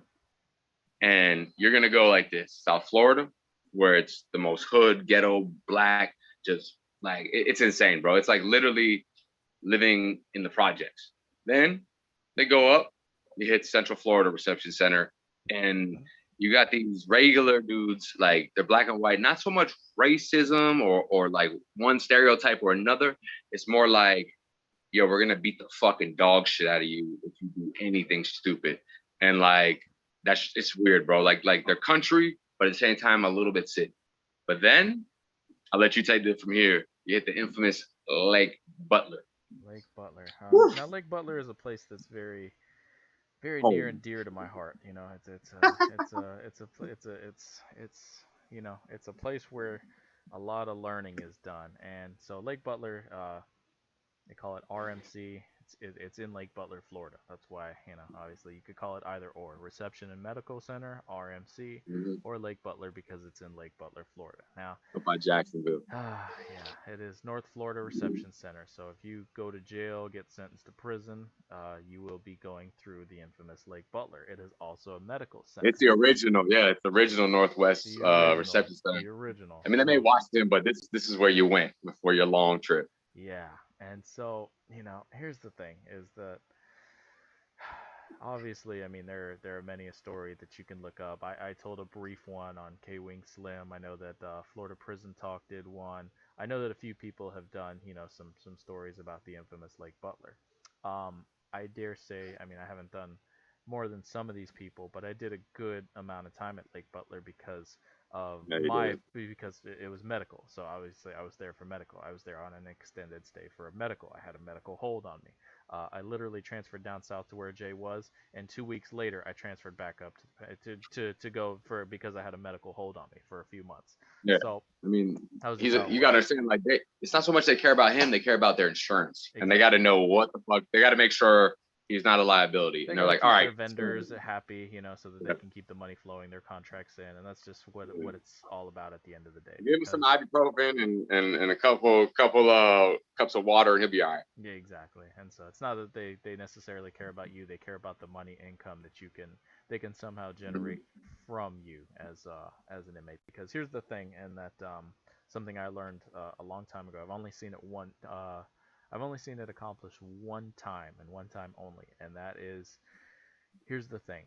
And you're gonna go like this: South Florida, where it's the most hood, ghetto, black, just like it's insane, bro. It's like literally living in the projects. Then they go up, you hit Central Florida Reception Center, and you got these regular dudes, like, they're black and white, not so much racism or like one stereotype or another. It's more like, yo, we're gonna beat the fucking dog shit out of you if you do anything stupid. And like, it's weird, bro. Like their country, but at the same time a little bit sick. But then I'll let you take it from here. You hit the infamous Lake Butler. Lake Butler. Woo. Now Lake Butler is a place that's very, very near Home. and dear to my heart. It's a place where a lot of learning is done. And so Lake Butler, they call it RMC. it's in Lake Butler, Florida. That's why, obviously you could call it either or, Reception and Medical Center, RMC, Mhm. or Lake Butler because it's in Lake Butler, Florida. Now, Up by Jacksonville. yeah, it is North Florida Reception Center. So if you go to jail, get sentenced to prison, you will be going through the infamous Lake Butler. It is also a medical It's center. the original, yeah. It's the original Northwest The original, reception center. the original. I mean, they may So Washington, but this is where you went before your long trip. yeah, and so here's the thing: is that obviously, I mean, there are many a story that you can look up. I told a brief one on K Wing Slim. I know that Florida Prison Talk did one. I know that a few people have done, some stories about the infamous Lake Butler. I dare say, I mean, I haven't done more than some of these people, but I did a good amount of time at Lake Butler Yeah, you did. because it was medical. So obviously, I was there for medical. I was there on an extended stay for a medical. I had a medical hold on me. I literally transferred down south to where Jay was, and 2 weeks later, I transferred back up to go for because I had a medical hold on me for a few months. Yeah. So I mean, that was just how it you gotta was. understand, like it's not so much they care about him, they care about their insurance. And they gotta Exactly. know what the fuck they gotta make sure he's not a liability. They And they're got to like, all keep right, their vendors happy, so that they can keep the money flowing, their contracts in, and that's just what it's all about at the end of the day. give him some Because ibuprofen and a couple cups of water and he'll be all right. yeah, exactly. And so it's not that they necessarily care about you; they care about the money income that they can somehow generate from you as an inmate. Because here's the thing, and that something I learned a long time ago. I've only seen it accomplished one time and one time only, and that is here's the thing: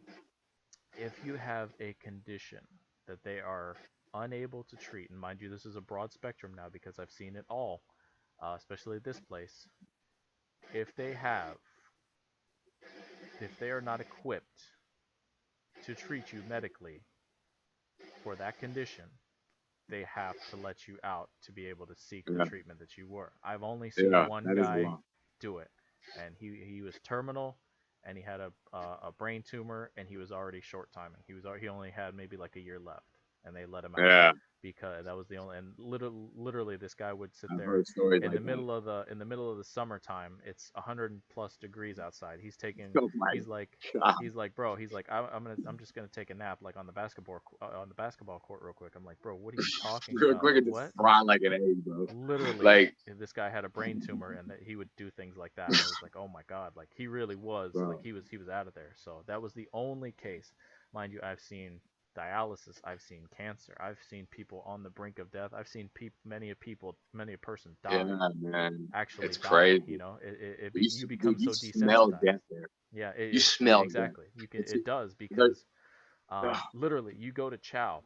if you have a condition that they are unable to treat, and mind you, this is a broad spectrum now because I've seen it all, especially at this place. If they have, if they are not equipped to treat you medically for that condition, they have to let you out to be able to seek the Yeah, treatment that you were. I've only seen yeah, one that is guy wild. do it, and he was terminal, and he had a brain tumor, and he was already short timing. He only had maybe like a year left, and they let him out Yeah, because that was the only. And literally, this guy would sit I've there heard stories in like that. the middle of the summertime. It's 100 plus degrees outside. Oh my He's like god. bro, I'm just gonna take a nap like on the basketball court real quick. I'm like, bro, what are you talking Real about? quick Like and just what? fry like an egg, bro. Literally, Like, this guy had a brain tumor, and that he would do things like that, and it was like, oh my god, like he really was like bro. he was out of there. So that was the only case, mind you. I've seen dialysis, I've seen cancer, I've seen people on the brink of death, I've seen many a person Yeah, die, man. actually It's die. crazy. You become Dude, you so smell desensitized. death there. Yeah, You smell death. exactly. It's It does the, because literally you go to chow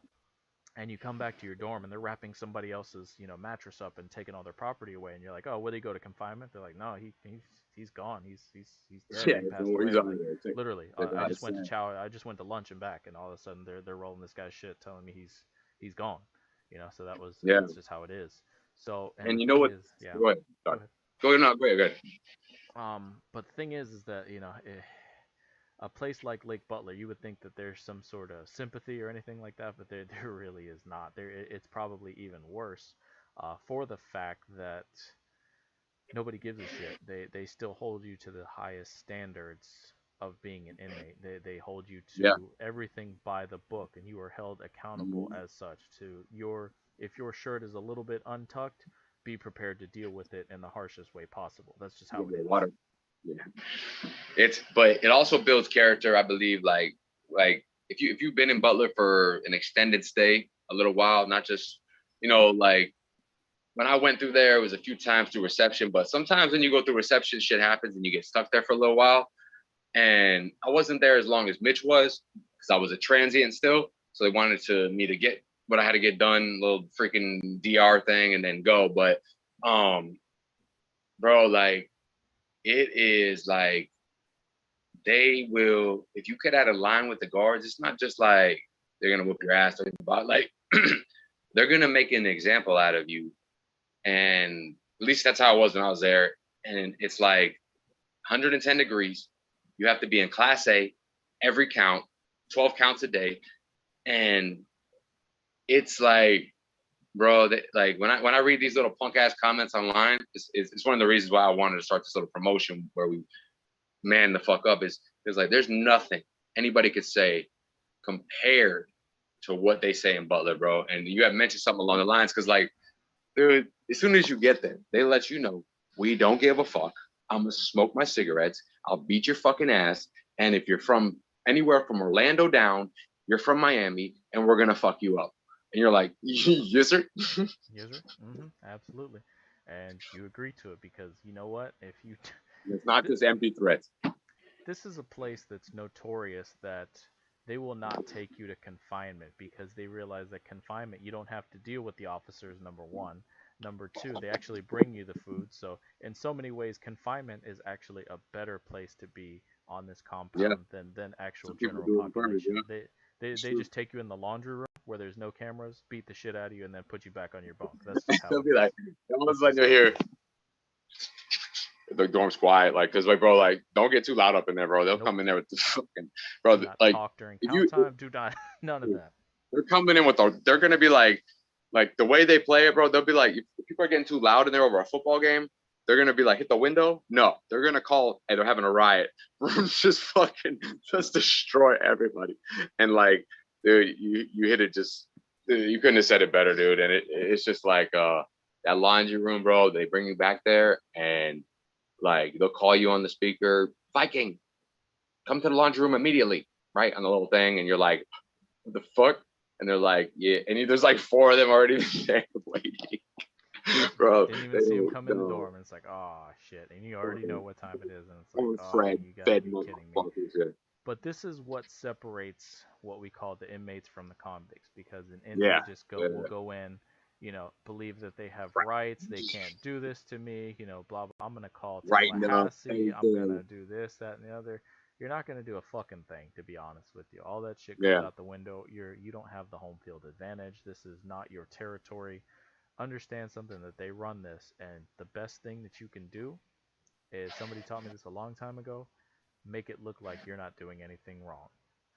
and you come back to your dorm and they're wrapping somebody else's mattress up and taking all their property away, and you're like, oh, would he go to confinement? They're like, no, he's gone, he's dead, yeah, he passed so he's away. on Like there. literally, Check it I out. just It's went to sad. chow, I just went to lunch and back, and all of a sudden they're rolling this guy's shit, telling me he's gone. So Yeah. that's just how it is. So, and And the you know thing what? is, yeah, Go ahead. go Sorry. ahead. Go ahead. No, go ahead. Go ahead. But the thing is that a place like Lake Butler, you would think that there's some sort of sympathy or anything like that, but there really is not. It's probably even worse, for the fact that nobody gives a shit. They still hold you to the highest standards of being an inmate. They hold you Yeah. to everything by the book, and you are held accountable Mhm. as such. To your If your shirt is a little bit untucked, be prepared to deal with it in the harshest way possible. That's just how Give it it is. water. Yeah. But it also builds character, I believe. Like if you've been in Butler for an extended stay, a little while, not just like when I went through there, it was a few times through reception, but sometimes when you go through reception, shit happens and you get stuck there for a little while. And I wasn't there as long as Mitch was because I was a transient still. So they wanted me to get what I had to get done, little freaking DR thing, and then go. But um, bro, like it is like they will if you get out of line with the guards, it's not just like they're gonna whoop your ass or about like they're gonna make an example out of you. And at least that's how it was when I was there. And it's like 110 degrees. You have to be in class A every count, 12 counts a day. And it's like bro. Like when I read these little punk ass comments online, it's one of the reasons why I wanted to start this little promotion where we man the fuck up. Is like there's nothing anybody could say compared to what they say in Butler, bro. And you have mentioned something along the lines because like, dude, as soon as you get there, they let you know we don't give a fuck. I'm gonna smoke my cigarettes. I'll beat your fucking ass. And if you're from anywhere from Orlando down, you're from Miami, and we're gonna fuck you up. And you're like, yes, sir. Yes, sir. Absolutely. And you agree to it because you know what? If you It's not just empty threats. this is a place that's notorious that they will not take you to confinement because they realize that confinement you don't have to deal with the officers, number one. Number two, they actually bring you the food. So in so many ways, confinement is actually a better place to be on this Yeah, compound than actual some people general do it on purpose. population. Yeah, They it's they true. just take you in the laundry room where there's no cameras, beat the shit out of you, and then put you back on your bunk. That's just how They'll it be is. like, almost That's like just you're how it here. is. The dorm's quiet, like, cause like, bro, like, don't get too loud up in there, bro. They'll Nope. come in there with the fucking, Do bro, not like, talk during if count you, time. Do not none of that. they're coming in with they're gonna be like the way they play it, bro. They'll be like, if people are getting too loud in there over a football game, they're gonna be like, hit the window. No, they're gonna call, hey, they're having a riot. Just fucking, just destroy everybody. And like, dude, you hit it just, dude, you couldn't have said it better, dude. And it's just like that laundry room, bro. They bring you back there, and like they'll call you on the speaker, Viking, come to the laundry room immediately, right on the little thing, and you're like, what the fuck? And they're like, yeah, and there's like four of them already there waiting, bro. Didn't even They see him don't come in the know. dorm, and it's like, oh shit, and you already know what time it is, and it's like, Or oh, Fred you gotta fed be kidding me. motherfuckers here. But this is what separates what we call the inmates from the convicts, because an Yeah, inmate just yeah, will go in, believe that they have rights, they can't do this to me, blah blah. I'm gonna call writing up Tallahassee, I'm anything. gonna do this, that, and the other. You're not gonna do a fucking thing, to be honest with you. All that shit goes Yeah, out the window. You don't have the home field advantage. This is not your territory. Understand something that they run this, and the best thing that you can do is somebody taught me this a long time ago. Make it look like you're not doing anything wrong.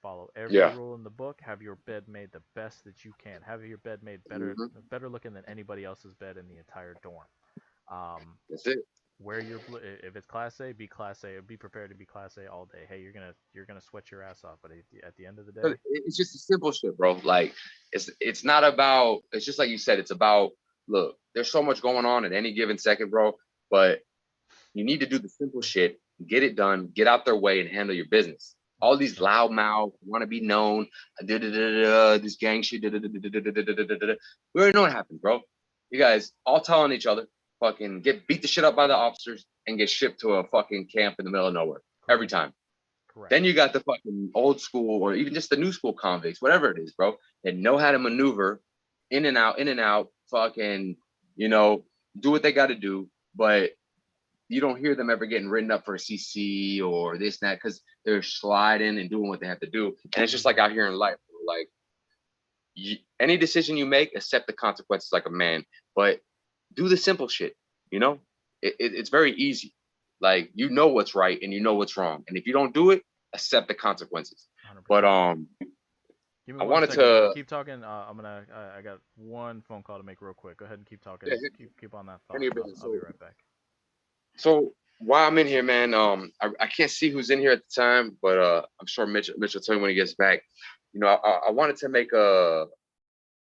Follow every yeah. rule in the book. Have your bed made the best that you can. Have your bed made Hmm. better looking than anybody else's bed in the entire dorm. Um, That's it. wear your if it's class A, be class A. Be prepared to be class A all day. Hey, you're gonna sweat your ass off, but at the end of the But day, it's just a simple shit, bro. Like it's not about. It's just like you said. It's about, look. There's so much going on at any given second, bro. But you need to do the simple shit, get it done, get out their way, and handle your business. All these 100%. loud mouth, want to be known, this gang shit. We already know what happens, bro. You guys all telling each other, fucking get beat the shit up by the officers and get shipped to a fucking camp in the middle of nowhere every Correct. time. Correct. Then you got the fucking old school or even just the new school convicts, whatever it is, bro, that know how to maneuver in and out, fucking, you know, do what they got to do. But you don't hear them ever getting written up for a CC or this and that because they're sliding and doing what they have to do. And it's just like out here in life, like any decision you make, accept the consequences like a man, but do the simple shit. You know, it's very easy. Like you know what's right and you know what's wrong, and if you don't do it, accept the consequences. But 100%. Give me I one wanted second, brother. to. Keep talking. I'm gonna. I got one phone call to make real quick. Go ahead and keep talking. Yeah, Keep on that any thought, of and it. I'll be right back. So while I'm in here, man, I can't see who's in here at the time, but I'm sure Mitch will tell you when he gets back. You know, I wanted to make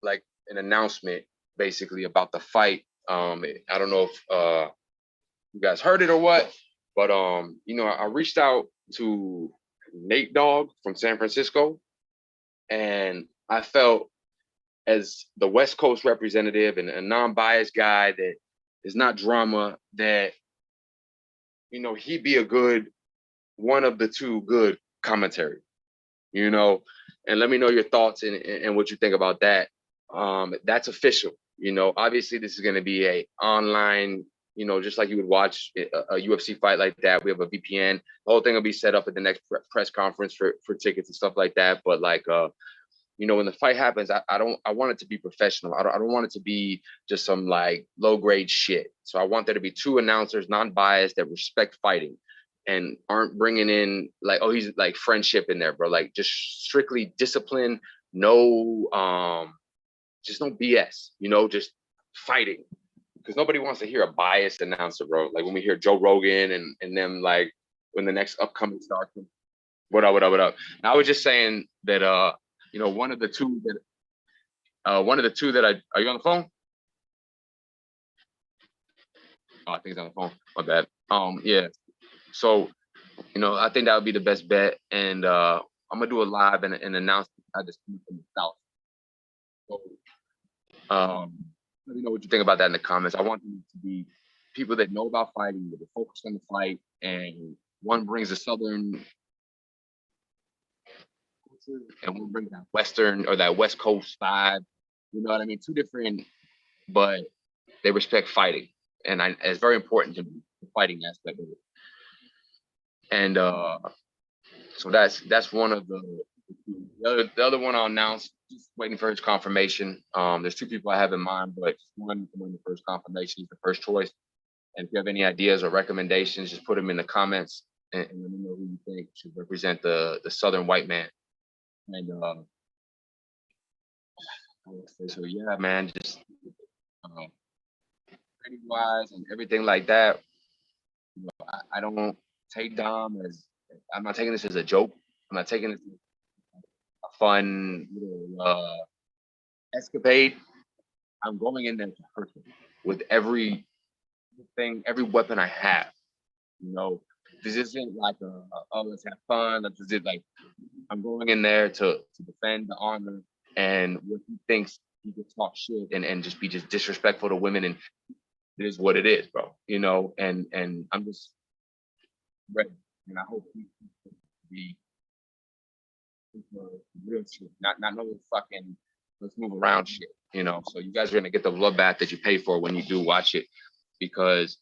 like an announcement basically about the fight. I don't know if you guys heard it or what, but you know, I reached out to Nate Dogg from San Francisco, and I felt as the West Coast representative and a non-biased guy that is not drama, that you know he'd be a good one of the two good commentary, you know, and let me know your thoughts and what you think about that. That's official. You know, obviously this is going to be a online, you know, just like you would watch a UFC fight like that. We have a VPN. The whole thing will be set up at the next press conference for tickets and stuff like that. But like, you know, when the fight happens, I want it to be professional. I don't want it to be just some like low grade shit. So I want there to be two announcers, non-biased, that respect fighting and aren't bringing in like, oh, he's like friendship in there, bro. Like just strictly discipline, no just no BS, you know, just fighting. Because nobody wants to hear a biased announcer, bro. Like when we hear Joe Rogan and them, like when the next upcoming star comes, what up, what up, what up. And I was just saying that you know, one of the two that I are you on the phone? Oh, I think it's on the phone. My bad. Yeah. So, you know, I think that would be the best bet. And I'm gonna do a live and announce I just from the south. So let me know what you think about that in the comments. I want them to be people that know about fighting, that are focused on the fight, and one brings the southern and one brings that western or that west coast vibe. You know what I mean? Two different, but they respect fighting, and it's very important to me, the fighting aspect of it. And so that's one of the other one I'll announce. Just waiting for his confirmation. There's two people I have in mind, but one to win the first confirmation is the first choice. And if you have any ideas or recommendations, just put them in the comments and let me know who you think should represent the Southern white man. And so yeah, man, just training wise and everything like that. You know, I don't take Dom as I'm not taking this as a joke. I'm not taking this as a fun little escapade. I'm going in there to hurt him with every thing, every weapon I have. You know, this isn't like oh, let's have fun. This is like I'm going in there to defend the honor and what he thinks he can talk shit and just be just disrespectful to women, and it is what it is, bro. You know, and I'm just ready, and I hope he can be real shit, not no fucking let's move around shit. You know, so you guys are gonna get the bloodbath that you pay for when you do watch it, because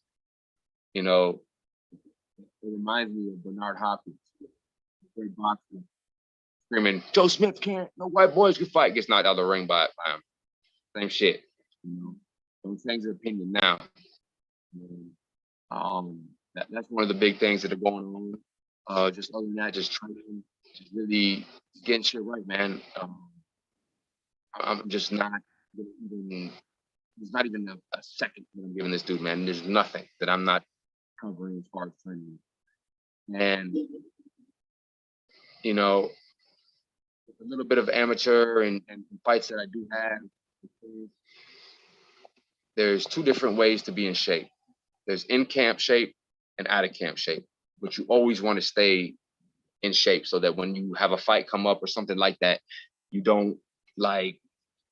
you know it reminds me of Bernard Hopkins, great boxer, screaming, "Joe Smith can't, no white boys can fight." Gets knocked out of the ring by him. Same shit. You know, don't change your opinion now. That's one of the big things that are going on. Just other than that, just training, just really getting shit right, man. I'm just not even. There's not even a second that I'm giving this dude, man. There's nothing that I'm not covering as far as training. And you know, a little bit of amateur and fights that I do have. There's two different ways to be in shape. There's in camp shape and out of camp shape, but you always want to stay in shape so that when you have a fight come up or something like that, you don't like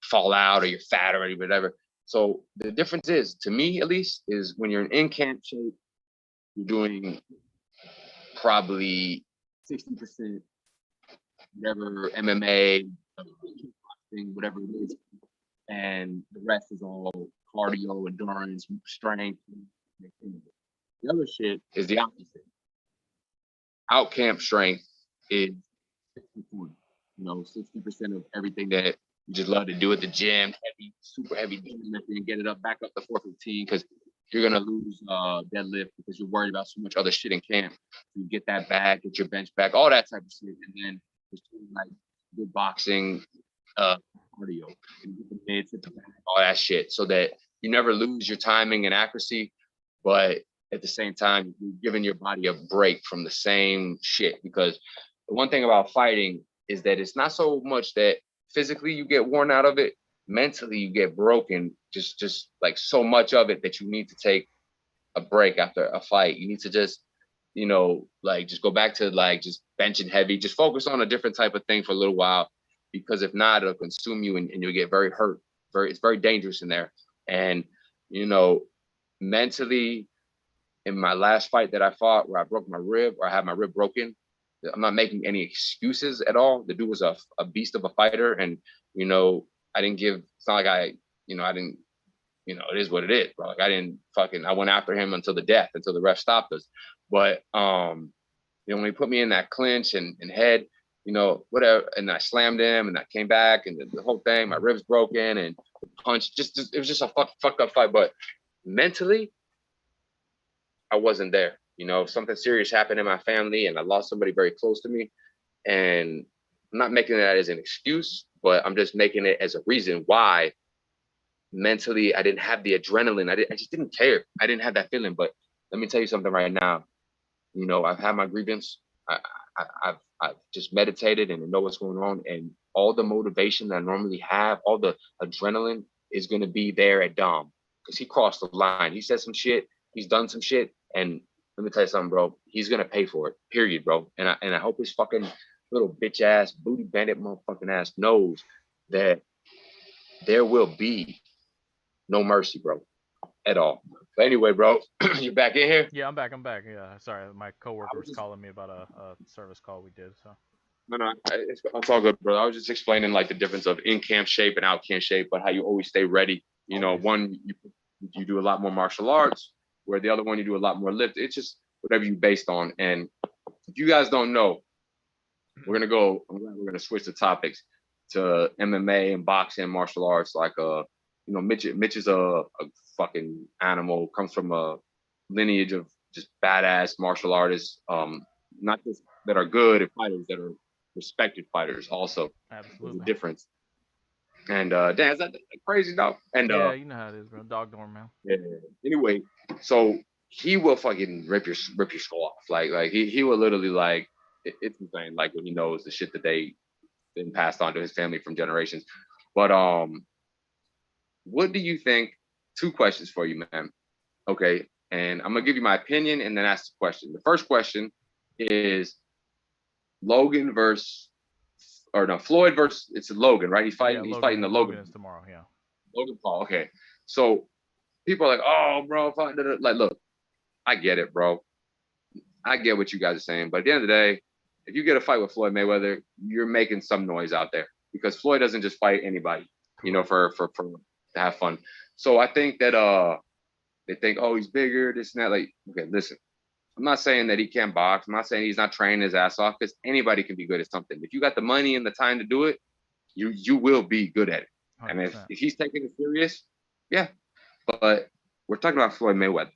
fall out or you're fat or whatever. So the difference is, to me at least, is when you're in camp shape, you're doing probably 60% whatever MMA, whatever it is, and the rest is all cardio, endurance, strength. The other shit is the opposite. Out camp strength is 60%. You know, 60% of everything that you just love to do at the gym, heavy, super heavy gym, and get it up back up to 415 because you're gonna lose deadlift because you're worried about so much other shit in camp. You get that back, get your bench back, all that type of shit, and then just like good boxing, cardio, all that shit, so that you never lose your timing and accuracy, but at the same time, you're giving your body a break from the same shit. Because the one thing about fighting is that it's not so much that physically you get worn out of it, mentally you get broken, just like so much of it that you need to take a break after a fight. You need to just, you know, like just go back to like just benching heavy, just focus on a different type of thing for a little while, because if not, it'll consume you and you'll get very hurt. It's very dangerous in there. And, you know, mentally, in my last fight that I fought where I broke my rib or I had my rib broken, I'm not making any excuses at all. The dude was a beast of a fighter. And, you know, I didn't give, it's not like I didn't, you know, it is what it is, bro. Like I went after him until the death, until the ref stopped us. But, you know, when he put me in that clinch and head, you know, whatever, and I slammed him and I came back and the whole thing, my ribs broken and punch, it was just a fucked up fight. But mentally, I wasn't there. You know, something serious happened in my family and I lost somebody very close to me. And I'm not making that as an excuse, but I'm just making it as a reason why mentally I didn't have the adrenaline. I just didn't care. I didn't have that feeling. But let me tell you something right now. You know, I've had my grievance. I've just meditated and know what's going on, and all the motivation that I normally have, all the adrenaline is going to be there at Dom because he crossed the line. He said some shit. He's done some shit, and let me tell you something, bro. He's gonna pay for it. Period, bro. And I hope his fucking little bitch ass, booty bandit motherfucking ass knows that there will be no mercy, bro, at all. But anyway, bro, you're back in here. Yeah, I'm back. I'm back. Yeah, sorry, my I coworker was was just calling me about a service call we did. So. no, no, it's all good, bro. I was just explaining like the difference of in camp shape and out camp shape, but how you always stay ready. You know, Always. one you do a lot more martial arts, where the other one you do a lot more lift. It's just whatever you based on. And if you guys don't know, we're gonna switch the topics to MMA and boxing and martial arts. Like you know, Mitch is a fucking animal, comes from a lineage of just badass martial artists. Not just that are good at fighters, that are respected fighters also. There's a Absolutely. difference. And damn, is that crazy dog? And Yeah, you know how it is, bro. Dog dorm, man. yeah, anyway, so he will fucking rip your skull off. Like he will literally like it's insane. Like when he knows the shit that they been passed on to his family from generations. But what do you think? Two questions for you, man. Okay, and I'm gonna give you my opinion and then ask the question. The first question is Logan versus or no Floyd versus it's Logan, right? Yeah, He's fighting the Logan Logan is tomorrow. Yeah. Logan Paul. Okay, so people are like, oh, bro, like, look, I get it, bro. I get what you guys are saying, but at the end of the day, if you get a fight with Floyd Mayweather, you're making some noise out there because Floyd doesn't just fight anybody, you know, Correct. for to have fun. So I think that they think, oh, he's bigger, this and that. Like, okay, listen, I'm not saying that he can't box. I'm not saying he's not training his ass off because anybody can be good at something. If you got the money and the time to do it, you will be good at it. one And Hundred if percent. if he's taking it serious, yeah. But we're talking about Floyd Mayweather.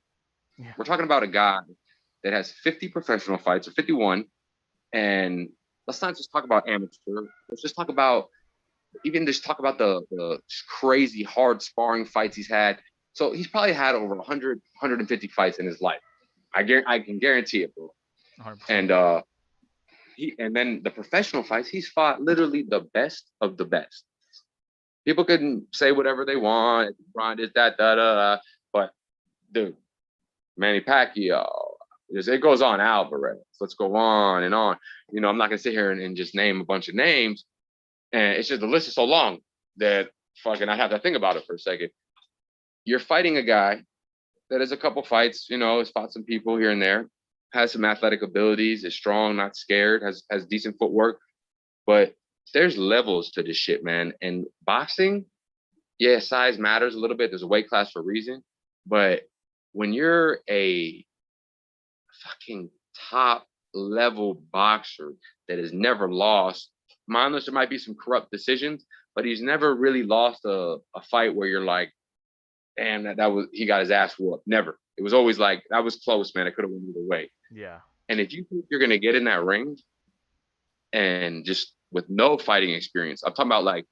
Yeah. We're talking about a guy that has 50 professional fights or 51. And let's not just talk about amateur. Let's just talk about even just talk about the crazy hard sparring fights he's had. So he's probably had over 100, 150 fights in his life. I can guarantee it, bro. 100%. And and then the professional fights, he's fought literally the best of the best. People can say whatever they want, Brian is that, da, da, da, but dude, Manny Pacquiao. It goes on, Alvarez. Let's go on and on. You know, I'm not gonna sit here and just name a bunch of names, and it's just the list is so long that fucking I have to think about it for a second. You're fighting a guy that has a couple fights, you know, has fought some people here and there, has some athletic abilities, is strong, not scared, has decent footwork, but there's levels to this shit, man. And boxing, yeah, size matters a little bit. There's a weight class for a reason, but when you're a fucking top level boxer that has never lost. Mindless, there might be some corrupt decisions, but he's never really lost a fight where you're like, damn, that was he got his ass whooped. Never. It was always like that was close, man. It could have went either way. Yeah. And if you think you're gonna get in that ring and just with no fighting experience, I'm talking about like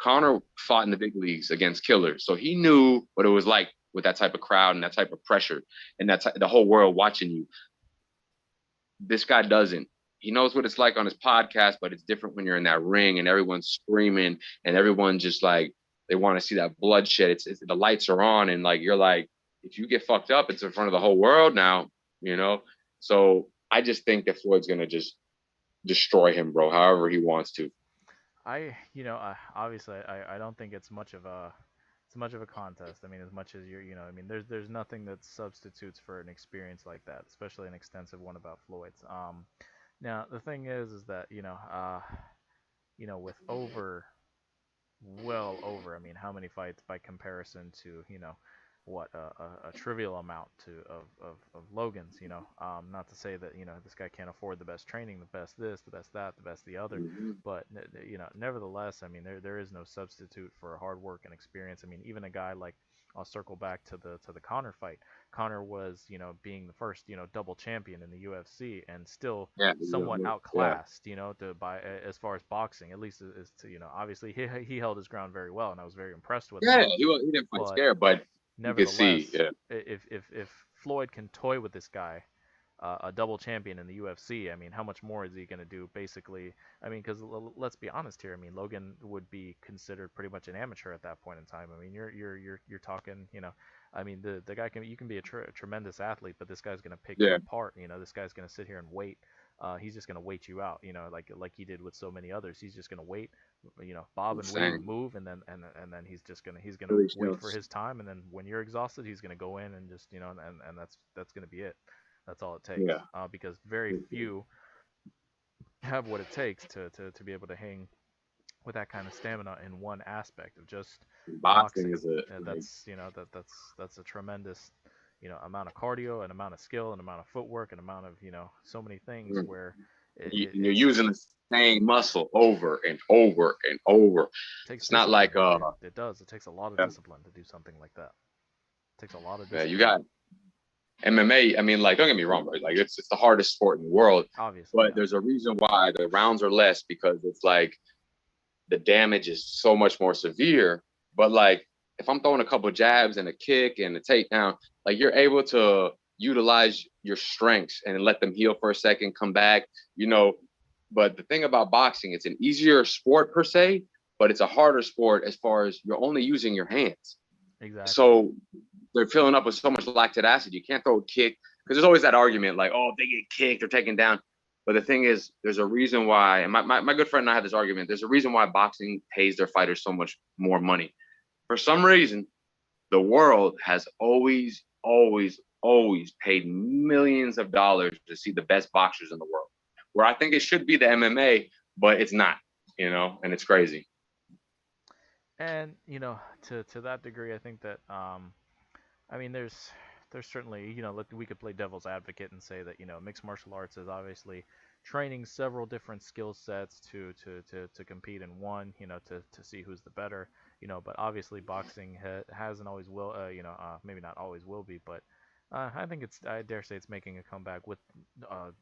Connor fought in the big leagues against killers, so he knew what it was like with that type of crowd and that type of pressure and the whole world watching you. This guy doesn't. He knows what it's like on his podcast, but it's different when you're in that ring and everyone's screaming and everyone just like they want to see that bloodshed. It's the lights are on and like you're like, if you get fucked up, it's in front of the whole world now, you know. So I just think that Floyd's gonna just destroy him, bro. However he wants to. Obviously, I don't think it's much of a contest. I mean, as much as I mean, there's nothing that substitutes for an experience like that, especially an extensive one about Floyd's. Now the thing is that with well over, I mean, how many fights by comparison to, what a trivial amount of Logan's, not to say that, this guy can't afford the best training, the best this, the best that, the best the other, Mhm. but nevertheless, I mean, there is no substitute for hard work and experience. I mean, even a guy like I'll circle back to the Connor fight. Connor was, being the first, double champion in the UFC and still Yeah, somewhat yeah, outclassed, as far as boxing, at least as to, obviously he held his ground very well, and I was very impressed with him. yeah. He didn't fight But scared, but you could see, nevertheless, yeah, if Floyd can toy with this guy, a double champion in the UFC, I mean, how much more is he going to do? Basically, I mean, because let's be honest here. I mean, Logan would be considered pretty much an amateur at that point in time. I mean, you're talking, I mean, the guy you can be a tremendous athlete, but this guy's going to pick you yeah. apart. This guy's going to sit here and wait. He's just going to wait you out. Like he did with so many others. He's just going to wait. Bob and weave, Insane. move, and then he's gonna Really wait for shows. his time, and then when you're exhausted, he's gonna go in and just and that's gonna be it. That's all it takes. Yeah. Because very few have what it takes to be able to hang with that kind of stamina in one aspect of just Boxing boxing. is a And like that's a tremendous amount of cardio and amount of skill and amount of footwork and amount of so many things mm, where you're it's using the same muscle over and over and over. takes It's not discipline. like It does. It takes a lot of yeah, discipline to do something like that. It takes a lot of yeah, you discipline. got MMA. I mean, like don't get me wrong, right? Like it's the hardest sport in the world, Obviously, but yeah. there's a reason why the rounds are less because it's like the damage is so much more severe. But like if I'm throwing a couple jabs and a kick and a takedown, like you're able to utilize your strengths and let them heal for a second, come back, you know. But the thing about boxing, it's an easier sport per se, but it's a harder sport as far as you're only using your hands. Exactly. So they're filling up with so much lactic acid. You can't throw a kick because there's always that argument like, oh, if they get kicked or taken down. But the thing is, there's a reason why, and my good friend and I had this argument. There's a reason why boxing pays their fighters so much more money. For some reason, the world has always paid millions of dollars to see the best boxers in the world. Where I think it should be the MMA, but it's not, and it's crazy. And to that degree, I think that I mean, there's certainly we could play devil's advocate and say that mixed martial arts is obviously training several different skill sets to compete in one, to see who's the better, but obviously boxing hasn't always will, maybe not always will be, but I think I dare say it's making a comeback with,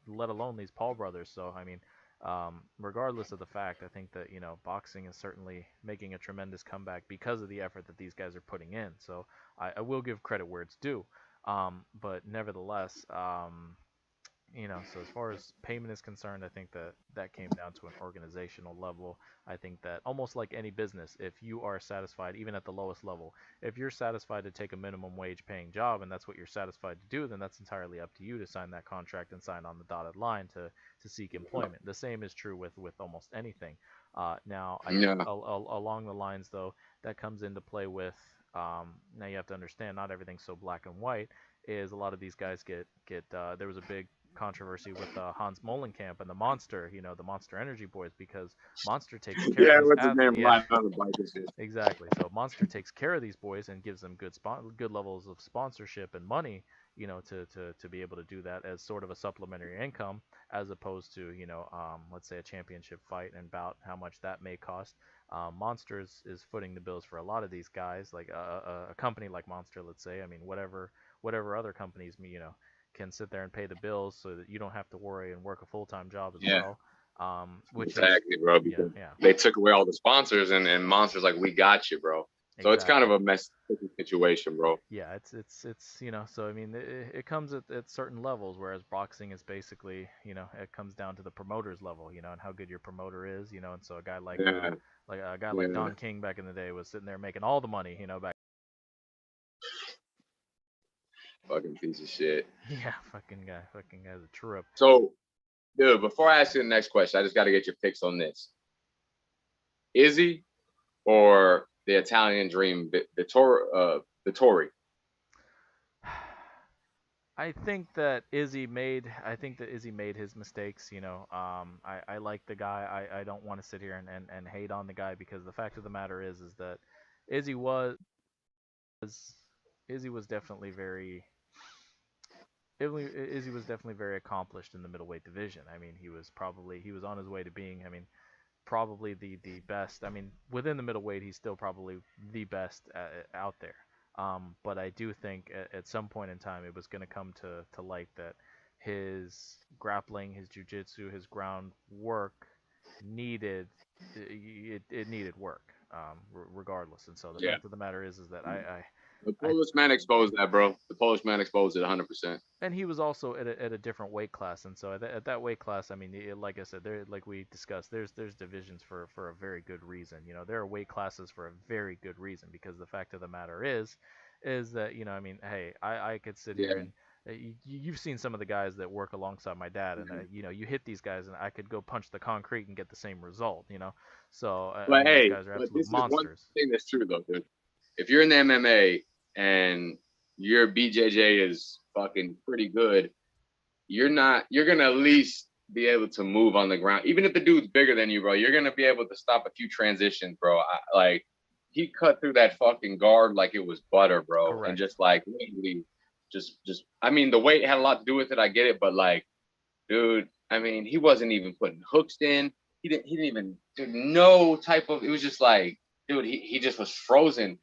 let alone these Paul brothers. So I mean, regardless of the fact, I think that boxing is certainly making a tremendous comeback because of the effort that these guys are putting in. So I will give credit where it's due. But nevertheless, so as far as payment is concerned, I think that that came down to an organizational level. I think that almost like any business, if you are satisfied, even at the lowest level, if you're satisfied to take a minimum wage paying job and that's what you're satisfied to do, then that's entirely up to you to sign that contract and sign on the dotted line to seek employment. The same is true with almost anything. Now, I think Yeah, along the lines, though, that comes into play with, now you have to understand not everything's so black and white, is a lot of these guys there was a big controversy with Hans Molenkamp and the Monster, the Monster Energy Boys, because Monster takes care of yeah. these What's his athletes. name? Yeah, Line on the bike and shit. exactly. So Monster takes care of these boys and gives them good levels of sponsorship and money, to be able to do that as sort of a supplementary income, as opposed to let's say a championship fight and bout, how much that may cost. Monsters is footing the bills for a lot of these guys, like a company like Monster, let's say. I mean, whatever other companies, can sit there and pay the bills so that you don't have to worry and work a full-time job as Yeah, well. Which is, exactly, bro. yeah, Because yeah, they took away all the sponsors, and Monsters like, we got you, bro. So it's kind of exactly. a messy situation, bro. Yeah, it's so I mean it comes at certain levels, whereas boxing is basically it comes down to the promoter's level, and how good your promoter is, and so a guy Yeah, like a guy like yeah. Don King back in the day was sitting there making all the money, back. Fucking piece of shit. Yeah, fucking guy's a trip. So, dude, before I ask you the next question, I just got to get your picks on this. Izzy or the Italian Dream, Vittori? I think that Izzy made his mistakes. I like the guy. I don't want to sit here and hate on the guy, because the fact of the matter is that Izzy was Izzy was definitely very Izzy was definitely very accomplished in the middleweight division. I mean, he was on his way to being, I mean, probably the best. I mean, within the middleweight, he's still probably the best out there. But I do think at some point in time it was going to come to light that his grappling, his jujitsu, his ground work needed it needed work, regardless. And so the Yeah. fact of the matter is that The I Polish man exposed that, bro. The Polish man exposed it 100%. and he was also at a different weight class, and so at that weight class, I mean, like I said, there, like we discussed, there's divisions for a very good reason. You know, there are weight classes for a very good reason, because the fact of the matter is that, I mean, hey, I could sit here Yeah. and you've seen some of the guys that work alongside my dad, and you hit these guys, and I could go punch the concrete and get the same result. So I But mean, these hey, guys are but absolute this is one monsters. thing that's true though, dude. If you're in the MMA and your BJJ is fucking pretty good, you're gonna at least be able to move on the ground. Even if the dude's bigger than you, bro, you're gonna be able to stop a few transitions, bro. Like he cut through that fucking guard like it was butter, bro, and Correct. just like literally, just. I mean, the weight had a lot to do with it. I get it, but like, dude, I mean, he wasn't even putting hooks in. He didn't even do no type of. It was just like, dude, he just was frozen.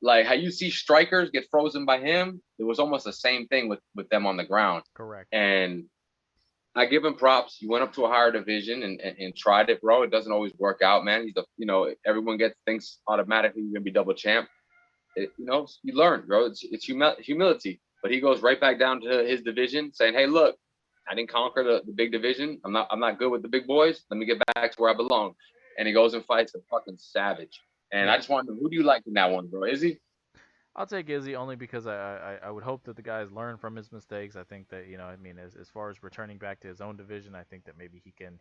Like how you see strikers get frozen by him, it was almost the same thing with them on the ground. Correct. And I give him props. He went up to a higher division and tried it, bro. It doesn't always work out, man. He's the everyone gets thinks automatically you're gonna be double champ. You learn, bro. It's humility. But he goes right back down to his division, saying, "Hey, look, I didn't conquer the big division. I'm not good with the big boys. Let me get back to where I belong." And he goes and fights a fucking savage. And I Yeah. just want to know, who do you like in that one, bro? Is he? I'll take Izzy only because I would hope that the guys learn from his mistakes. I think that, I mean, as far as returning back to his own division, I think that maybe he can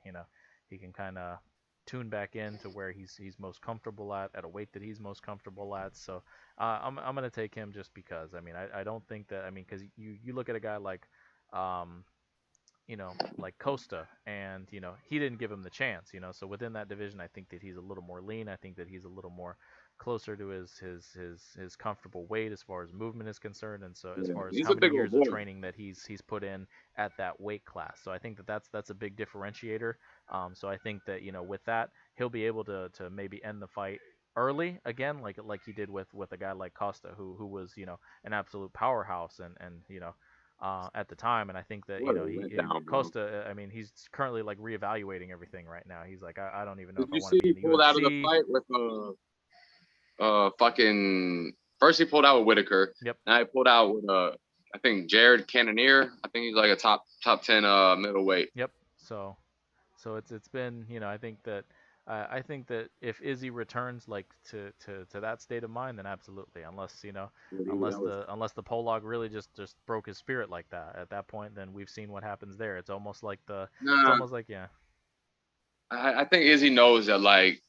kind of tune back in to where he's most comfortable at a weight that he's most comfortable at. So I'm gonna take him just because. I mean, I don't think that, I mean, because you look at a guy like um like Costa, and he didn't give him the chance. So within that division, I think that he's a little more lean. I think that he's a little more closer to his comfortable weight as far as movement is concerned, and so as Yeah, far as he's how a many big old years of boy. training that he's put in at that weight class. So I think that that's a big differentiator. So I think that, with that, he'll be able to maybe end the fight early again, like he did with a guy like Costa, who was, an absolute powerhouse, and at the time. And I think that, What went down, bro? Costa, I mean, he's currently like reevaluating everything right now. He's like, I don't even know Did if I you want to see be he in the pulled out of the UFC. fight with fucking first he pulled out with Whitaker. Yep. Now he pulled out with I think Jared Cannonier. I think he's like a top 10 middleweight. Yep. So it's been, I think that if Izzy returns like to that state of mind, then absolutely. Unless, That was unless the Polog really just broke his spirit like that. At that point, then we've seen what happens there. It's nah. almost like, yeah. I think Izzy knows that like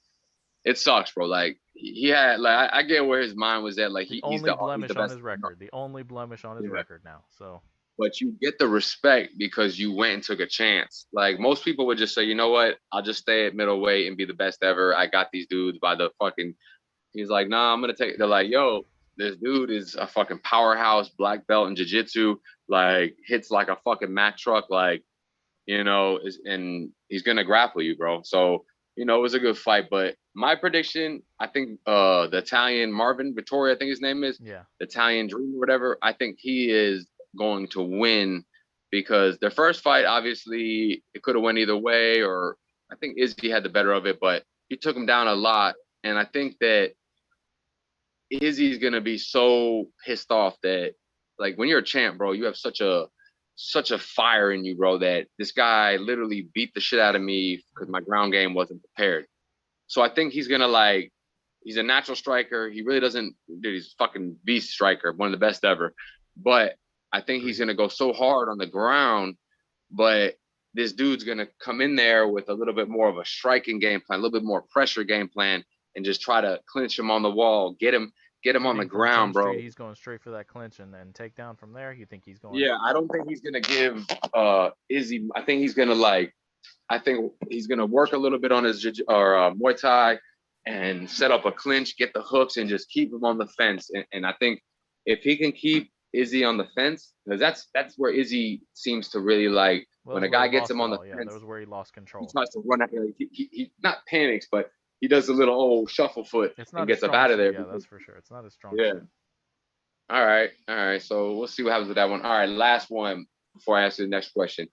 it sucks, bro. Like he had like I get where his mind was at. Like The he's only he's the blemish on best. his record. The only blemish on his Yeah. record now. So But you get the respect because you went and took a chance. Like most people would just say, you know what, I'll just stay at middleweight and be the best ever. I got these dudes by the fucking. He's like, nah, I'm gonna take. They're like, yo, this dude is a fucking powerhouse, black belt in jiu-jitsu. Like hits like a fucking Mack truck. Like and he's gonna grapple you, bro. So it was a good fight. But my prediction, I think the Italian Marvin Vittori, I think his name is, yeah. the Italian Dream or whatever. I think he is going to win because their first fight, obviously, it could have went either way, or I think Izzy had the better of it, but he took him down a lot. And I think that Izzy's gonna be so pissed off that like when you're a champ, bro, you have such a fire in you, bro, that this guy literally beat the shit out of me because my ground game wasn't prepared. So I think he's gonna like he's a natural striker. He really doesn't dude, he's fucking beast striker, one of the best ever. But I think he's Agreed. gonna go so hard on the ground, but this dude's gonna come in there with a little bit more of a striking game plan, a little bit more pressure game plan, and just try to clinch him on the wall, get him You on the think from 10th ground, Street bro. he's going straight for that clinch and then take down from there? You think he's going? Yeah, I don't think he's gonna give Izzy. I think he's gonna work a little bit on his Muay Thai and set up a clinch, get the hooks, and just keep him on the fence. And I think if he can keep Izzy on the fence, because that's where Izzy seems to really like Well, when that's a where guy he gets lost him it on the all. Yeah, that fence, was where he lost he control. tries to run out. He not panics, but he does a little old shuffle foot It's and not his gets up strong out of suit. there. Yeah, that's for sure. It's not his strong Yeah, suit. All right. All right. So we'll see what happens with that one. All right. Last one before I answer the next question.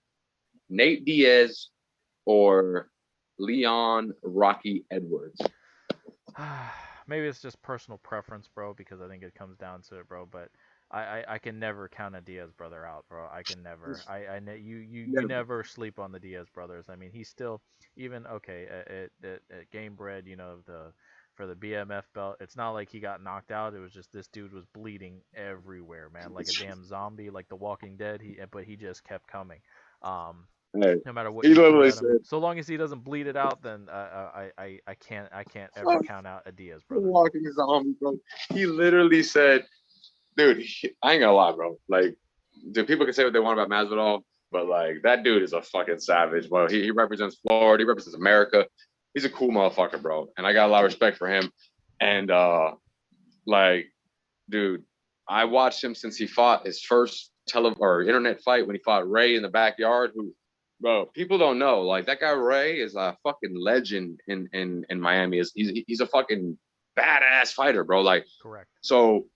Nate Diaz or Leon Rocky Edwards? Maybe it's just personal preference, bro, because I think it comes down to it, bro. But I can never count a Diaz brother out, bro. I can never. You Never. never sleep on the Diaz brothers. I mean, he's still even okay at Game Bread, you know, the for the BMF belt. It's not like he got knocked out. It was just this dude was bleeding everywhere, man, like a damn zombie, like The Walking Dead. But he just kept coming. Um, Hey, no matter what he you threw literally at him. said, So long as he doesn't bleed it out, then I can't ever "Fuck count out a Diaz the brother, bro. walking zombie, bro." He literally said, dude, I ain't gonna lie, bro. Like, dude, people can say what they want about Masvidal, but like that dude is a fucking savage. Well, he represents Florida, he represents America. He's a cool motherfucker, bro. And I got a lot of respect for him. And like, dude, I watched him since he fought his first or internet fight when he fought Ray in the backyard. Who, bro, people don't know. Like that guy Ray is a fucking legend in Miami. He's a fucking badass fighter, bro. Like, Correct. so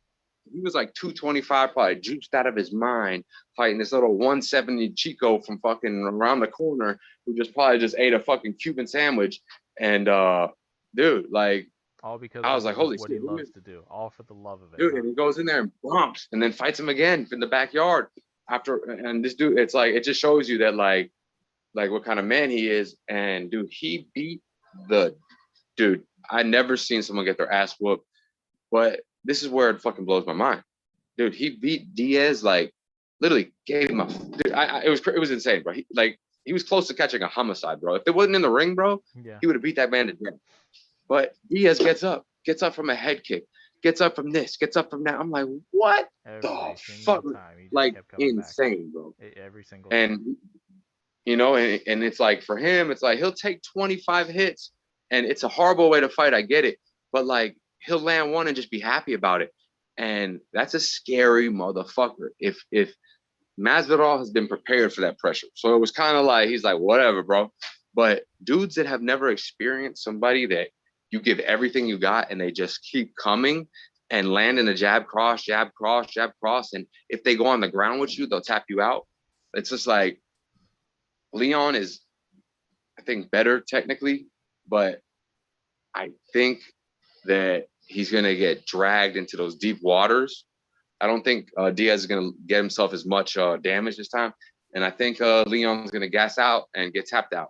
he was like 225, probably juiced out of his mind, fighting this little 170 Chico from fucking around the corner who just probably just ate a fucking Cuban sandwich. And dude, like All because I of was like, holy what shit, he loves to do. All for the love of it, dude. huh? And he goes in there and bumps and then fights him again in the backyard after. And this dude, it's like it just shows you that like what kind of man he is. And dude, he beat the dude. I never seen someone get their ass whooped, but this is where it fucking blows my mind, dude. He beat Diaz, like literally gave him a. Dude, it was insane, bro. He was close to catching a homicide, bro. If it wasn't in the ring, bro, Yeah. he would have beat that man to death. But Diaz gets up from a head kick, gets up from this, gets up from that. I'm like, what the Every single fuck? time he just Like kept coming back. insane, bro. Every single time. And you know, and it's like for him, it's like he'll take 25 hits, and it's a horrible way to fight. I get it, but like he'll land one and just be happy about it, and that's a scary motherfucker. If Masvidal has been prepared for that pressure, so it was kind of like he's like whatever, bro. But dudes that have never experienced somebody that you give everything you got and they just keep coming and land in a jab cross, jab cross, jab cross, and if they go on the ground with you, they'll tap you out. It's just like Leon is, I think, better technically, but I think that he's going to get dragged into those deep waters. I don't think Diaz is going to get himself as much damage this time. And I think Leon's going to gas out and get tapped out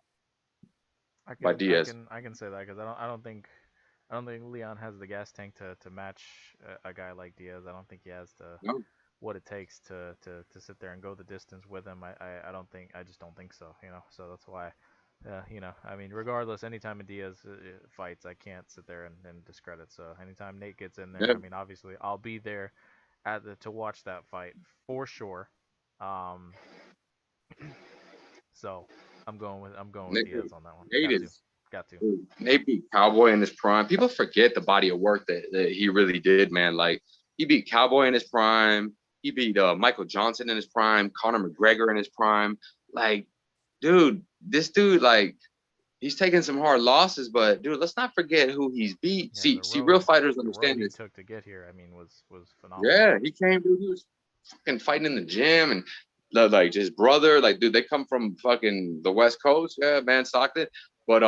by Diaz. I can say that because I don't think Leon has the gas tank to match a guy like Diaz. I don't think he has the No. what it takes to sit there and go the distance with him. I just don't think so. You know, so that's why. You know, I mean, regardless, anytime a Diaz fights, I can't sit there and discredit. So anytime Nate gets in there, Yeah. I mean, obviously, I'll be there to watch that fight for sure. Um, so I'm going with Nate, Diaz on that one. Nate Got to, is got to. Nate beat Cowboy in his prime. People forget the body of work that he really did, man. Like he beat Cowboy in his prime. He beat Michael Johnson in his prime, Conor McGregor in his prime. Like, dude, this dude, like, he's taking some hard losses, but dude, let's not forget who he's beat. Yeah, See, real fighters the road understand he this. took to get here, I mean, was phenomenal. Yeah, he came, dude. He was fucking fighting in the gym and like his brother, like, dude, they come from fucking the West Coast, yeah, man, Stockton. But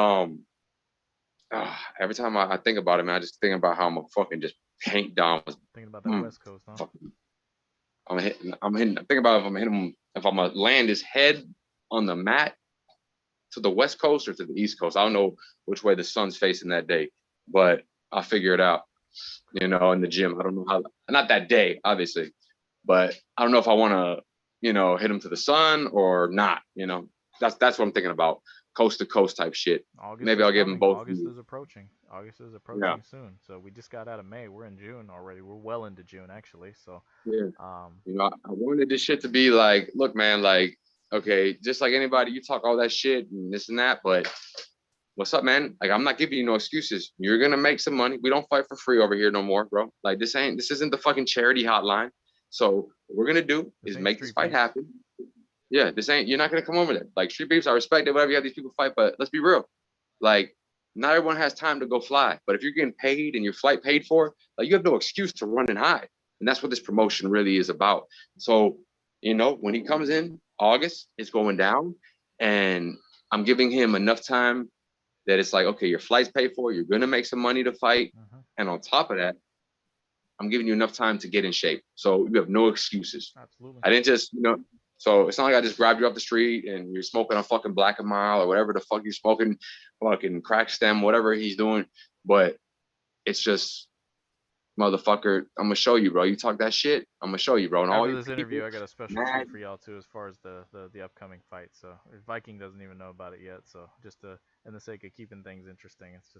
every time I think about it, man, I just think about how I'm gonna fucking just paint Dom. Thinking about that West Coast, huh? Fucking, I'm hitting. Think about if I'm hitting him, if I'm gonna land his head on the mat to the West Coast or to the East Coast. I don't know which way the sun's facing that day, but I'll figure it out. You know, in the gym. I don't know how. Not that day, obviously, but I don't know if I want to, hit him to the sun or not. That's what I'm thinking about. Coast to coast type shit. August Maybe is I'll give him coming. both. August is approaching. August is Yeah. approaching soon. So we just got out of May. We're in June already. We're well into June actually. So Yeah. um I wanted this shit to be like, look, man, like, okay, just like anybody, you talk all that shit and this and that, but what's up, man? Like, I'm not giving you no excuses. You're gonna make some money. We don't fight for free over here no more, bro. Like, this isn't the fucking charity hotline. So what we're gonna do this is ain't make this street fight beef. happen. Yeah, this ain't. You're not gonna come over there. Like street beefs, I respect it. Whatever you have these people fight, but let's be real. Like, not everyone has time to go fly. But if you're getting paid and your flight paid for, like, you have no excuse to run and hide. And that's what this promotion really is about. So, you know, when he comes in August, it's going down. And I'm giving him enough time that it's like, okay, your flight's paid for, you're gonna make some money to fight. Mm-hmm. And on top of that, I'm giving you enough time to get in shape. So you have no excuses. Absolutely. I didn't just, you know, so it's not like I just grabbed you off the street and you're smoking a fucking Black and Mile or whatever the fuck you're smoking, fucking crack stem, whatever he's doing. But it's just, motherfucker, I'm gonna show you, bro. You talk that shit, I'm gonna show you, bro. And all After you this people interview, I got a special mad. treat for y'all too, as far as the upcoming fight. So Viking doesn't even know about it yet. So just in the sake of keeping things interesting, it's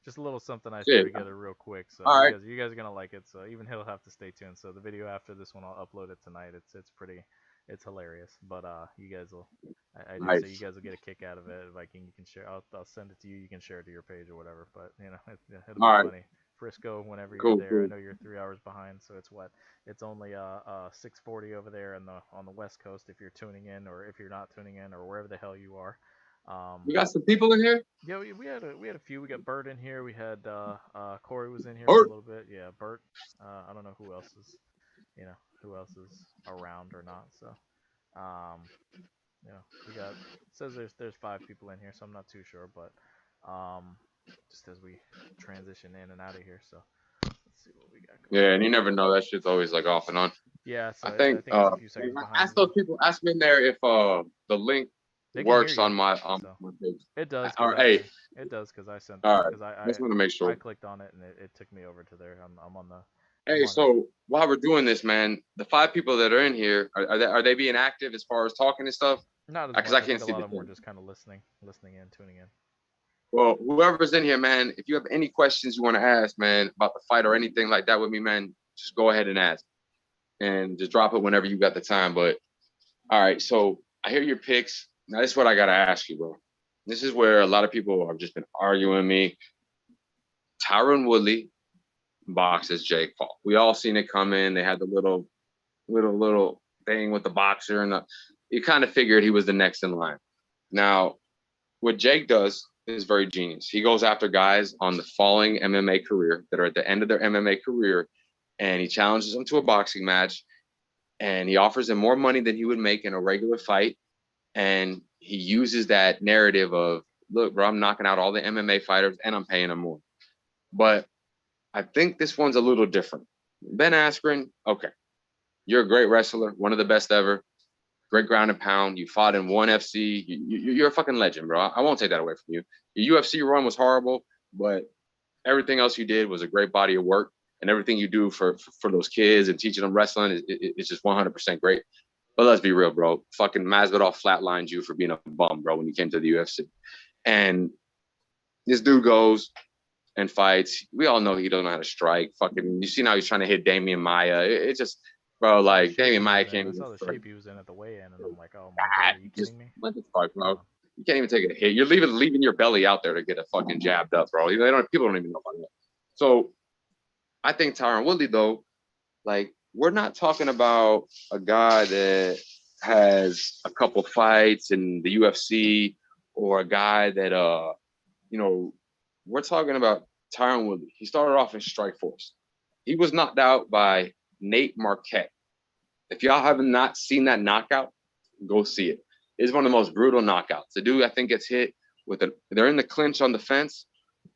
just a little something I threw Shit. together real quick. So All right. you guys are gonna like it. So even he'll have to stay tuned. So the video after this one, I'll upload it tonight. It's hilarious. But you guys will. I do say you Nice. guys will get a kick out of it. Viking, you can share. I'll send it to you. You can share it to your page or whatever. But it'll be All right. funny. Frisco, whenever you're Cool, there. I cool. know you're 3 hours behind, so it's only 6:40 over there on the West Coast if you're tuning in, or if you're not tuning in, or wherever the hell you are. We got some people in here. Yeah, we had a few. We got Bert in here. We had Corey was in here for a Or little bit. Yeah, Bert. I don't know who else is who else is around or not. So um, we got, it says there's 5 people in here, so I'm not too sure, but just as we transition in and out of here, so let's see what we got going yeah, on. and you never know. That shit's always like off and on. Yeah, so I I think think it's a few seconds behind ask as well. those people, ask me in there if the link They can hear works you, on my so my page. it does because Or hey, I sent all right. because I just want to make I sure. clicked on it and it took me over to there. I'm on the I'm Hey, on it. so while we're doing this, man, the 5 people that are in here, are they being active as far as talking and stuff? Not as Because I much. I can't think a see lot the of them were thing. just kind of listening in, tuning in. Well, whoever's in here, man, if you have any questions you want to ask, man, about the fight or anything like that with me, man, just go ahead and ask. And just drop it whenever you got the time. But all right, so I hear your picks. Now this is what I gotta ask you, bro. This is where a lot of people have just been arguing with me. Tyron Woodley boxes Jake Paul. We all seen it come in. They had the little thing with the boxer, and you kind of figured he was the next in line. Now, what Jake does is very genius. He goes after guys on the falling MMA career that are at the end of their MMA career, and he challenges them to a boxing match, and he offers them more money than he would make in a regular fight. And he uses that narrative of, look, bro, I'm knocking out all the MMA fighters and I'm paying them more. But I think this one's a little different. Ben Askren, okay, you're a great wrestler, one of the best ever, great ground and pound. You fought in ONE FC. You're a fucking legend, bro. I won't take that away from you. Your UFC run was horrible, but everything else you did was a great body of work. And everything you do for those kids and teaching them wrestling is just 100% great. But let's be real, bro. Fucking Masvidal flatlined you for being a bum, bro, when you came to the UFC. And this dude goes and fights. We all know he doesn't know how to strike. Fucking, you see now he's trying to hit Damian Maya. It just, bro, like Damian Maya can't I even saw the strike. shape he was in at the weigh-in, and I'm like, oh my god, are you Just kidding me? what the fuck, bro? You can't even take a hit. You're leaving your belly out there to get a fucking jabbed up, bro. People don't even know about that. So I think Tyron Woodley, though, like, we're not talking about a guy that has a couple fights in the UFC or a guy that we're talking about Tyron Woodley. He started off in Strikeforce. He was knocked out by Nate Marquette. If y'all have not seen that knockout, go see it. It's one of the most brutal knockouts. The dude, I think, gets hit they're in the clinch on the fence,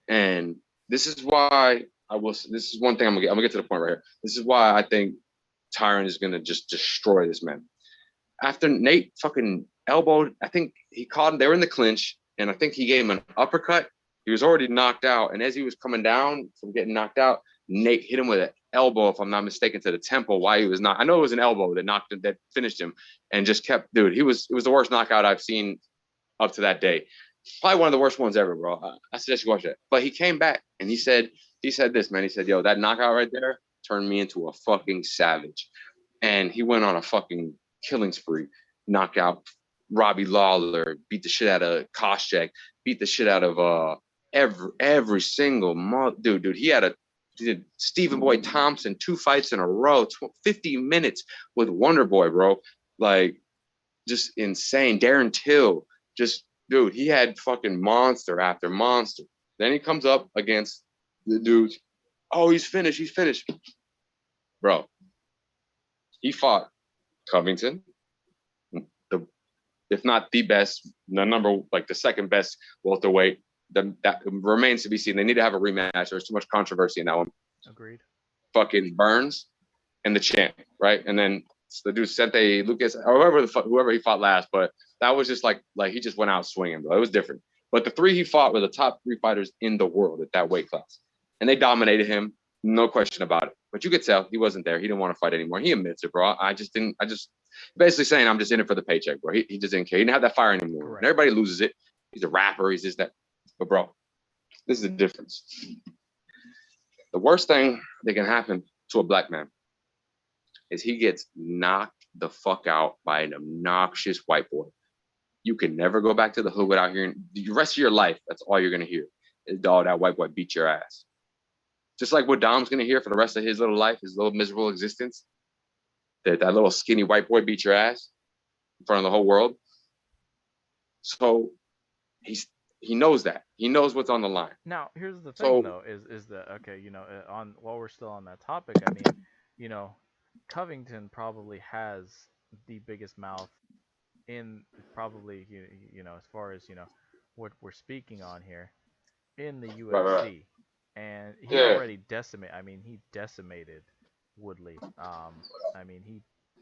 and this is why this is one thing I'm gonna get to the point right here. This is why I think Tyron is gonna just destroy this man. After Nate fucking elbowed, I think he caught him. They were in the clinch, and I think he gave him an uppercut. He was already knocked out, and as he was coming down from getting knocked out, Nate hit him with an elbow, if I'm not mistaken, to the temple. Why he was not? I know it was an elbow that finished him, and just kept. Dude, it was the worst knockout I've seen up to that day. Probably one of the worst ones ever, bro. I suggest you watch it. But he came back and he said this, man. He said, yo, that knockout right there turned me into a fucking savage. And he went on a fucking killing spree, knocked out Robbie Lawler, beat the shit out of Koscheck, beat the shit out of every single dude. He did Stephen Boy Thompson 2 fights in a row, 50 minutes with Wonder Boy, bro. Like, just insane. Darren Till, just, dude, he had fucking monster after monster. Then he comes up against the dudes. Oh, he's finished. Bro, He fought Covington, the if not the best, the second best welterweight. That remains to be seen. They need to have a rematch. There's too much controversy in that one. Agreed. Fucking Burns and the champ, right? And then the dude Sente Lucas, or whoever he fought last, but that was just like he just went out swinging, bro. It was different. But the three he fought were the top 3 fighters in the world at that weight class, and they dominated him, no question about it. But you could tell he wasn't there. He didn't want to fight anymore. He admits it, bro. I just basically saying I'm just in it for the paycheck, bro. He just didn't care. He didn't have that fire anymore. And everybody loses it. He's a rapper. He's just that. But bro, this is the difference. The worst thing that can happen to a black man is he gets knocked the fuck out by an obnoxious white boy. You can never go back to the hood without hearing the rest of your life. That's all you're gonna hear is, "Dog, that white boy beat your ass." Just like what Dom's gonna hear for the rest of his little life, his little miserable existence. That little skinny white boy beat your ass in front of the whole world. So he knows that. He knows what's on the line. Now, here's the thing, though, is that okay? On while we're still on that topic, I mean, Covington probably has the biggest mouth in probably as far as what we're speaking on here in the UFC, and he already decimated. I mean, he decimated Woodley. I mean, he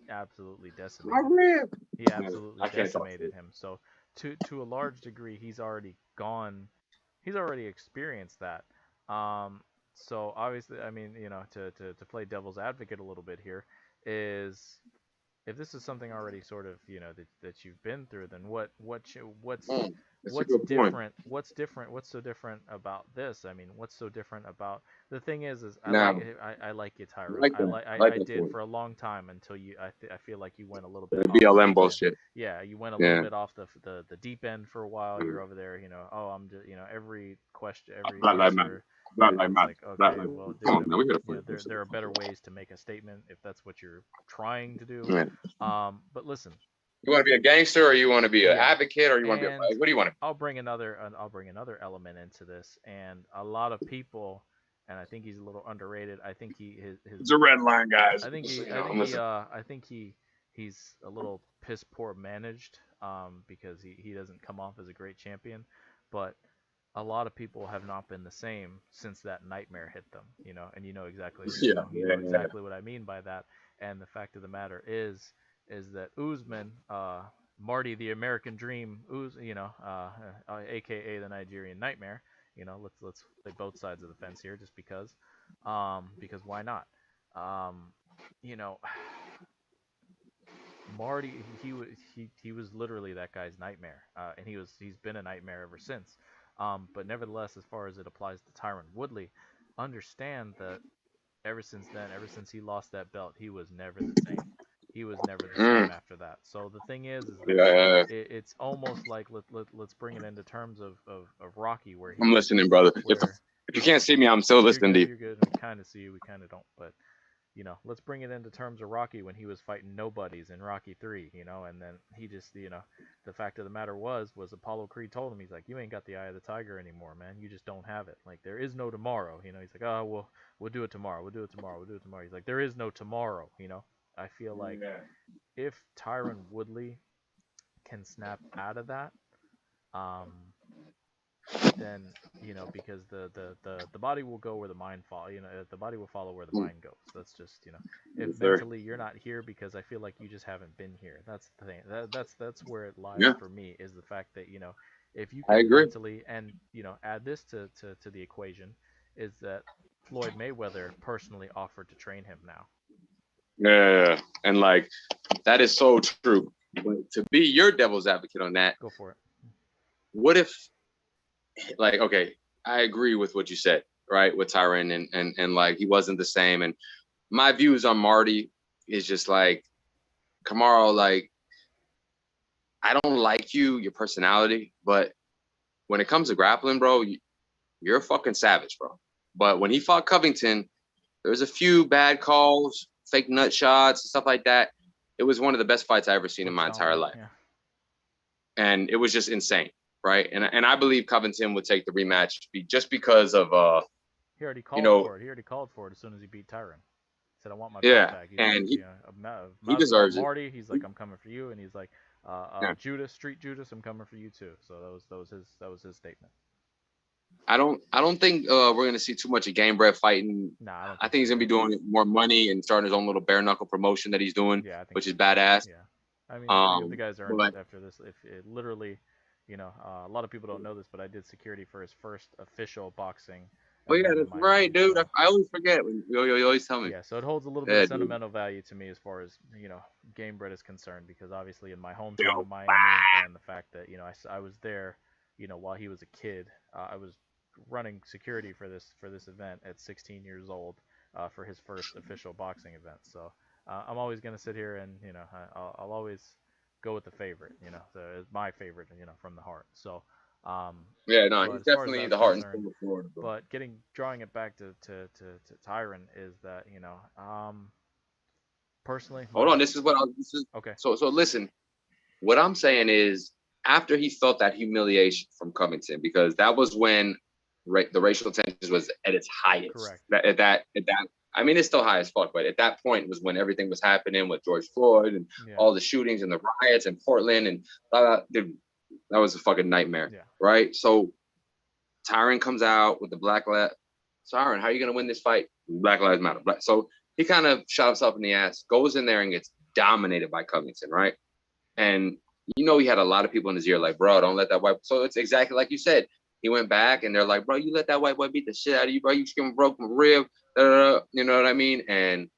absolutely decimated. He absolutely decimated him. So to a large degree, he's already gone. He's already experienced that. So obviously, I mean, to play devil's advocate a little bit here is if this is something already sort of that you've been through, then what's different? What's different? What's so different about this? I mean, what's so different about the thing is I like you, Tyron. I did for a long time until I feel like you went a little bit off BLM bullshit. Yeah, you went a little bit off the deep end for a while. You're over there, oh, I'm just, every question, every answer. Like, okay, well, dude, there are better ways to make a statement if that's what you're trying to do. But listen, you want to be a gangster, or you want to be an advocate, or you want to be what do you want to be? I'll bring another element into this, and a lot of people, and I think he's a little underrated. I think it's a red line, guys. I think he's a little piss poor managed, because he doesn't come off as a great champion, but a lot of people have not been the same since that nightmare hit them, and exactly, exactly what I mean by that. And the fact of the matter is that Usman, Marty, the American Dream, aka the Nigerian Nightmare, let's play both sides of the fence here, just because why not? Marty, he was literally that guy's nightmare, and he's been a nightmare ever since. But nevertheless, as far as it applies to Tyron Woodley, understand that ever since then, ever since he lost that belt, he was never the same. He was never the same after that. So the thing is that it's almost like let's bring it into terms of Rocky, where I'm listening, brother. If you can't see me, I'm still listening to you. You're good. We kind of see you. We kind of don't, but. Let's bring it into terms of Rocky when he was fighting nobodies in Rocky 3, and then he just, the fact of the matter was Apollo Creed told him, he's like, you ain't got the eye of the tiger anymore, man. You just don't have it. Like, there is no tomorrow, He's like, oh, we'll do it tomorrow. We'll do it tomorrow. We'll do it tomorrow. He's like, there is no tomorrow, I feel like if Tyron Woodley can snap out of that, then because the body will go where the mind fall. The body will follow where the mind goes. That's just if mentally you're not here, because I feel like you just haven't been here. That's the thing. That's where it lies for me, is the fact that if you can mentally, and add this to the equation, is that Floyd Mayweather personally offered to train him now. Yeah, and like that is so true. But to be your devil's advocate on that, go for it. What if, like, okay, I agree with what you said, right, with Tyron, and like he wasn't the same, and my views on Marty is just like, Kamaru, like, I don't like your personality, but when it comes to grappling, bro, you're a fucking savage, bro. But when he fought Covington, there was a few bad calls, fake nut shots, and stuff like that. It was one of the best fights I ever seen in my entire life. Yeah. And it was just insane, right? And I believe Covington would take the rematch just because of he already called for it. He already called for it as soon as he beat Tyron. said, I want my belt Yeah, back. He's like, and he Masvidal deserves it. Marty. He's like, I'm coming for you, and he's like, Yeah. Judas, Street Judas, I'm coming for you too. So that was his statement. I don't think we're gonna see too much of Game Bread fighting. Nah, I don't I think think he's so gonna be either. doing more money and starting his own little bare knuckle promotion that he's doing, Yeah, I think which so is too. badass. Yeah, I mean, the Um, guy's earned it but after this. If it literally, a lot of people don't know this, but I did security for his first official boxing oh yeah, event in that's right, Miami. dude. So I always forget when you always tell me. yeah, so it holds a little bit of Yeah, dude. sentimental value to me as far as Game Bread is concerned, because obviously in my hometown of Miami, and the fact that I was there, while he was a kid. I was running security for this event at 16 years old, for his first official boxing event. So I'm always gonna sit here and I'll always go with the favorite. So it's my favorite. From the heart. So Yeah, no, but he's as far as definitely that's the heart and concerned, soul of Florida, bro. but drawing it back to Tyron is that personally Hold on, this is what I this is okay. so listen. What I'm saying is after he felt that humiliation from Covington, because that was when the racial tensions was at its highest. Correct. At that, I mean, it's still high as fuck, but at that point was when everything was happening with George Floyd and Yeah. all the shootings and the riots in Portland and dude, that was a fucking nightmare, Yeah. right? So Tyron comes out with the Tyron, how are you gonna win this fight? Black Lives Matter. So he kind of shot himself in the ass, goes in there and gets dominated by Covington, right? And he had a lot of people in his ear like, bro, don't let that white. So it's exactly like you said. He went back and they're like, bro, you let that white boy beat the shit out of you, bro. You screaming broke my rib, you know what I mean? And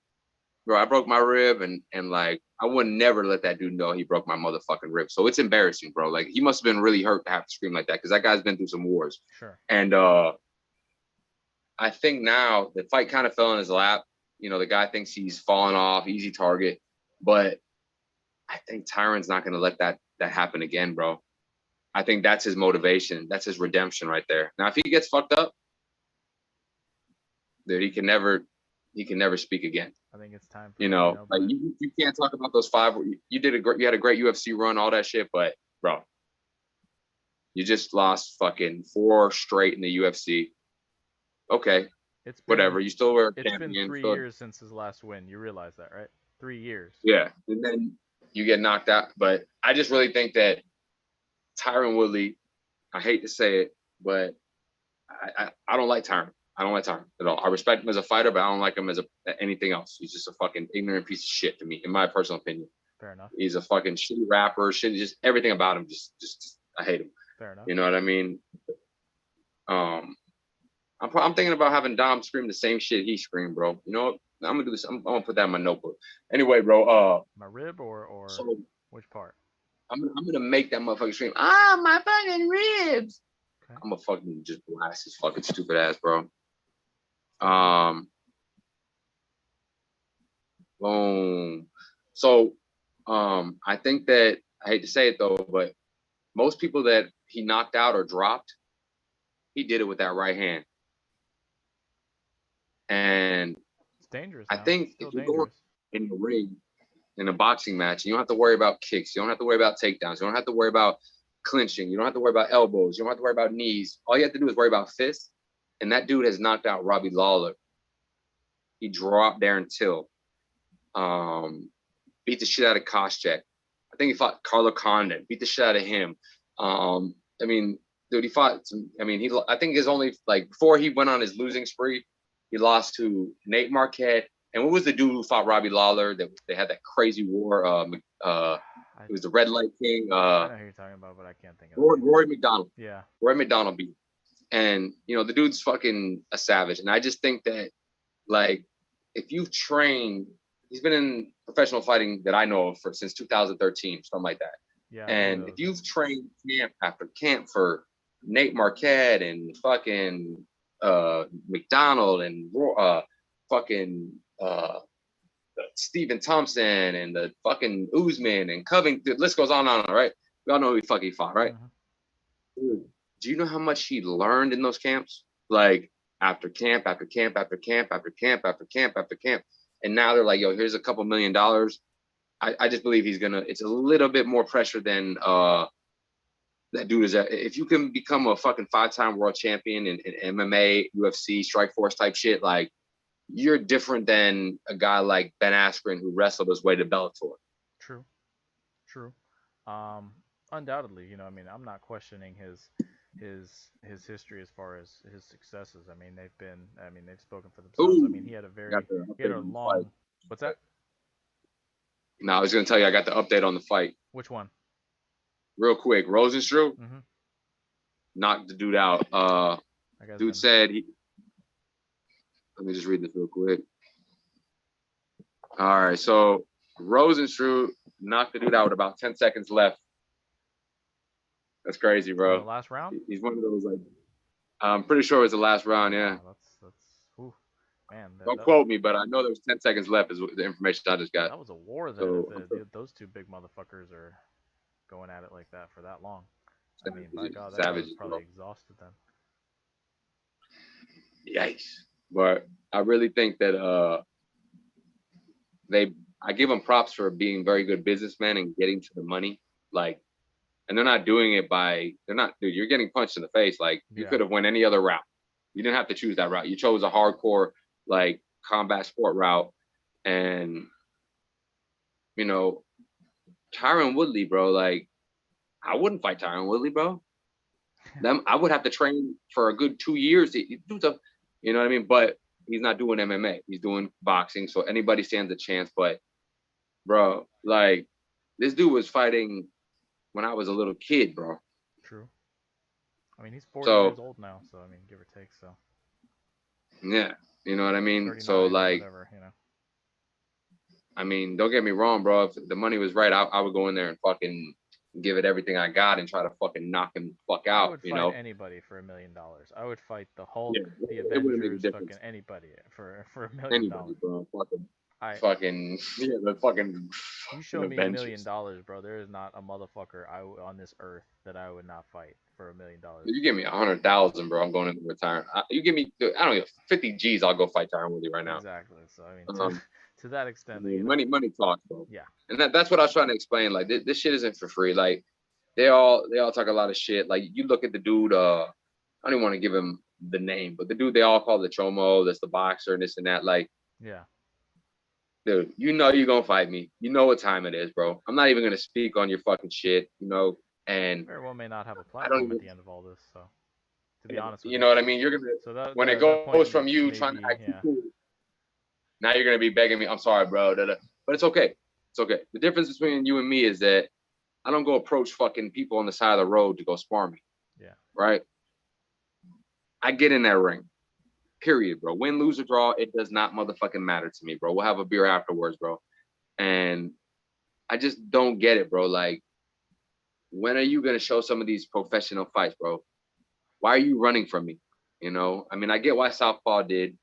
bro, I broke my rib and like I would never let that dude know he broke my motherfucking rib. So it's embarrassing, bro. Like he must have been really hurt to have to scream like that because that guy's been through some wars. Sure. And I think now the fight kind of fell in his lap. The guy thinks he's fallen off, easy target, but I think Tyron's not going to let that happen again, bro. I think that's his motivation. That's his redemption right there. Now, if he gets fucked up, dude, he can never speak again. I think it's time for like you can't talk about those five. You had a great UFC run, all that shit, but bro, you just lost fucking 4 straight in the UFC. Okay, whatever. You still were It's champion. been 3 years since his last win. You realize that, right? 3 years. Yeah, and then you get knocked out. But I just really think that Tyron Woodley, I hate to say it, but I don't like Tyron. I don't like Tyron at all. I respect him as a fighter, but I don't like him as anything else. He's just a fucking ignorant piece of shit to me, in my personal opinion. Fair enough. He's a fucking shitty rapper. Just everything about him. Just I hate him. Fair enough. You know what I mean? I'm thinking about having Dom scream the same shit he screamed, bro. You know what? I'm gonna do this. I'm gonna put that in my notebook. Anyway, bro. My rib or so which part? I'm gonna make that motherfucker scream. Ah, my fucking ribs. Okay. I'm gonna fucking just blast his fucking stupid ass, bro. Boom. So, I think that I hate to say it though, but most people that he knocked out or dropped, he did it with that right hand. And it's dangerous. I think if you're going in the ring in a boxing match, you don't have to worry about kicks. You don't have to worry about takedowns. You don't have to worry about clinching. You don't have to worry about elbows. You don't have to worry about knees. All you have to do is worry about fists. And that dude has knocked out Robbie Lawler. He dropped Darren Till. Beat the shit out of Koscheck. I think he fought Carlo Condon. Beat the shit out of him. I mean, dude, he fought. I think his only before he went on his losing spree, he lost to Nate Marquette. And what was the dude who fought Robbie Lawler? That they had that crazy war. It was the Red Light King. I know who you're talking about, but I can't think of it. Rory McDonald. Yeah. Rory McDonald beat. And the dude's fucking a savage. And I just think that if you've trained, he's been in professional fighting that I know of since 2013, something like that. Yeah. And if you've trained camp after camp for Nate Marquette and fucking McDonald and fucking Stephen Thompson and the fucking Usman and Covington, the list goes on, right? We all know who he fought, right? Dude, do you know how much he learned in those camps? After camp, after camp, after camp, after camp, after camp, after camp. And now they're like, yo, here's a couple $1 million. I just believe it's a little bit more pressure than that dude is. If you can become a fucking 5-time world champion in MMA, UFC, Strikeforce type shit, you're different than a guy like Ben Askren who wrestled his way to Bellator. True. True. Um, Undoubtedly, I mean, I'm not questioning his history as far as his successes. I mean, they've spoken for themselves. I Ooh, mean, got the he had update a on the fight. long. What's that? Now I was gonna tell you I got the update on the fight Which one? real quick. Rosenstruck Mm-hmm. knocked the dude out. That guy's Dude been. said he. Let me just read this real quick. All right, so Rosenstruck knocked the dude out with about 10 seconds left. That's crazy, In the bro. last round. He's one of those like. I'm pretty sure it was the last Oh round. Yeah. wow, that's. Ooh, man, Don't quote me, but I know there was 10 seconds left. Is the information I just got. that was a war then. If So I'm sure those two big motherfuckers are going at it like that for that long. I mean, by savages, God, that guy was savages, probably bro. exhausted then. Yikes! But I really think that they I give them props for being very good businessmen and getting to the money. Like, and they're not doing it by they're not, dude. You're getting punched in the face. Like you Yeah. could have went any other route. You didn't have to choose that route. You chose a hardcore like combat sport route, and you know Tyron Woodley, bro. Like I wouldn't fight Tyron Woodley, bro. Them I would have to train for a good 2 years to do stuff. You know what I mean? But he's not doing MMA. He's doing boxing, so anybody stands a chance. But bro, like this dude was fighting when I was a little kid, bro. True. I mean, he's 40 years So old now, so I mean, give or take. So yeah, you know what I mean. So 39, like, whatever. I mean, don't get me wrong, bro. If the money was right, I would go in there and fucking give it everything I got and try to fucking knock him the fuck I out. would You fight know? anybody for $1 million. I would fight the Yeah, Hulk, the it wouldn't make a Avengers, fucking difference. anybody for a million Anybody, dollars. bro. I Yeah, the fucking You show me Avengers. $1 million, bro. There is not a motherfucker on this earth that I would not fight for $1 million. You give me 100,000, bro. I'm going into retirement. You give me, I don't know, 50 G's. I'll go fight Tyron Woodley right now. Exactly. So I mean, Um, to that I extent, mean, money talks, bro. yeah, And that's what I was trying to explain. Like this shit isn't for free. Like they all talk a lot of shit. Like you look at the dude. I don't even want to give him the name, but the dude they all call the Chomo. That's the boxer and this and that. Like, yeah. dude, you know you're gonna fight me. You know what time it is, bro. I'm not even gonna speak on your fucking shit. You know, and Very well may not have a I don't platform at even. the end of all this. So to be honest with You you, know what I mean? You're gonna so that when it that goes point from you may trying to be, act yeah, cool. Now you're gonna be begging me. I'm sorry, bro. Da, da. But it's okay. It's okay. The difference between you and me is that I don't go approach fucking people on the side of the road to go spar me. yeah. Right? I get in that ring. Period, bro. Win, lose, or draw, it does not motherfucking matter to me, bro. We'll have a beer afterwards, bro. And I just don't get it, bro. Like, when are you gonna show some of these professional fights, bro? Why are you running from me? You know, I mean, I get why Southpaw did. You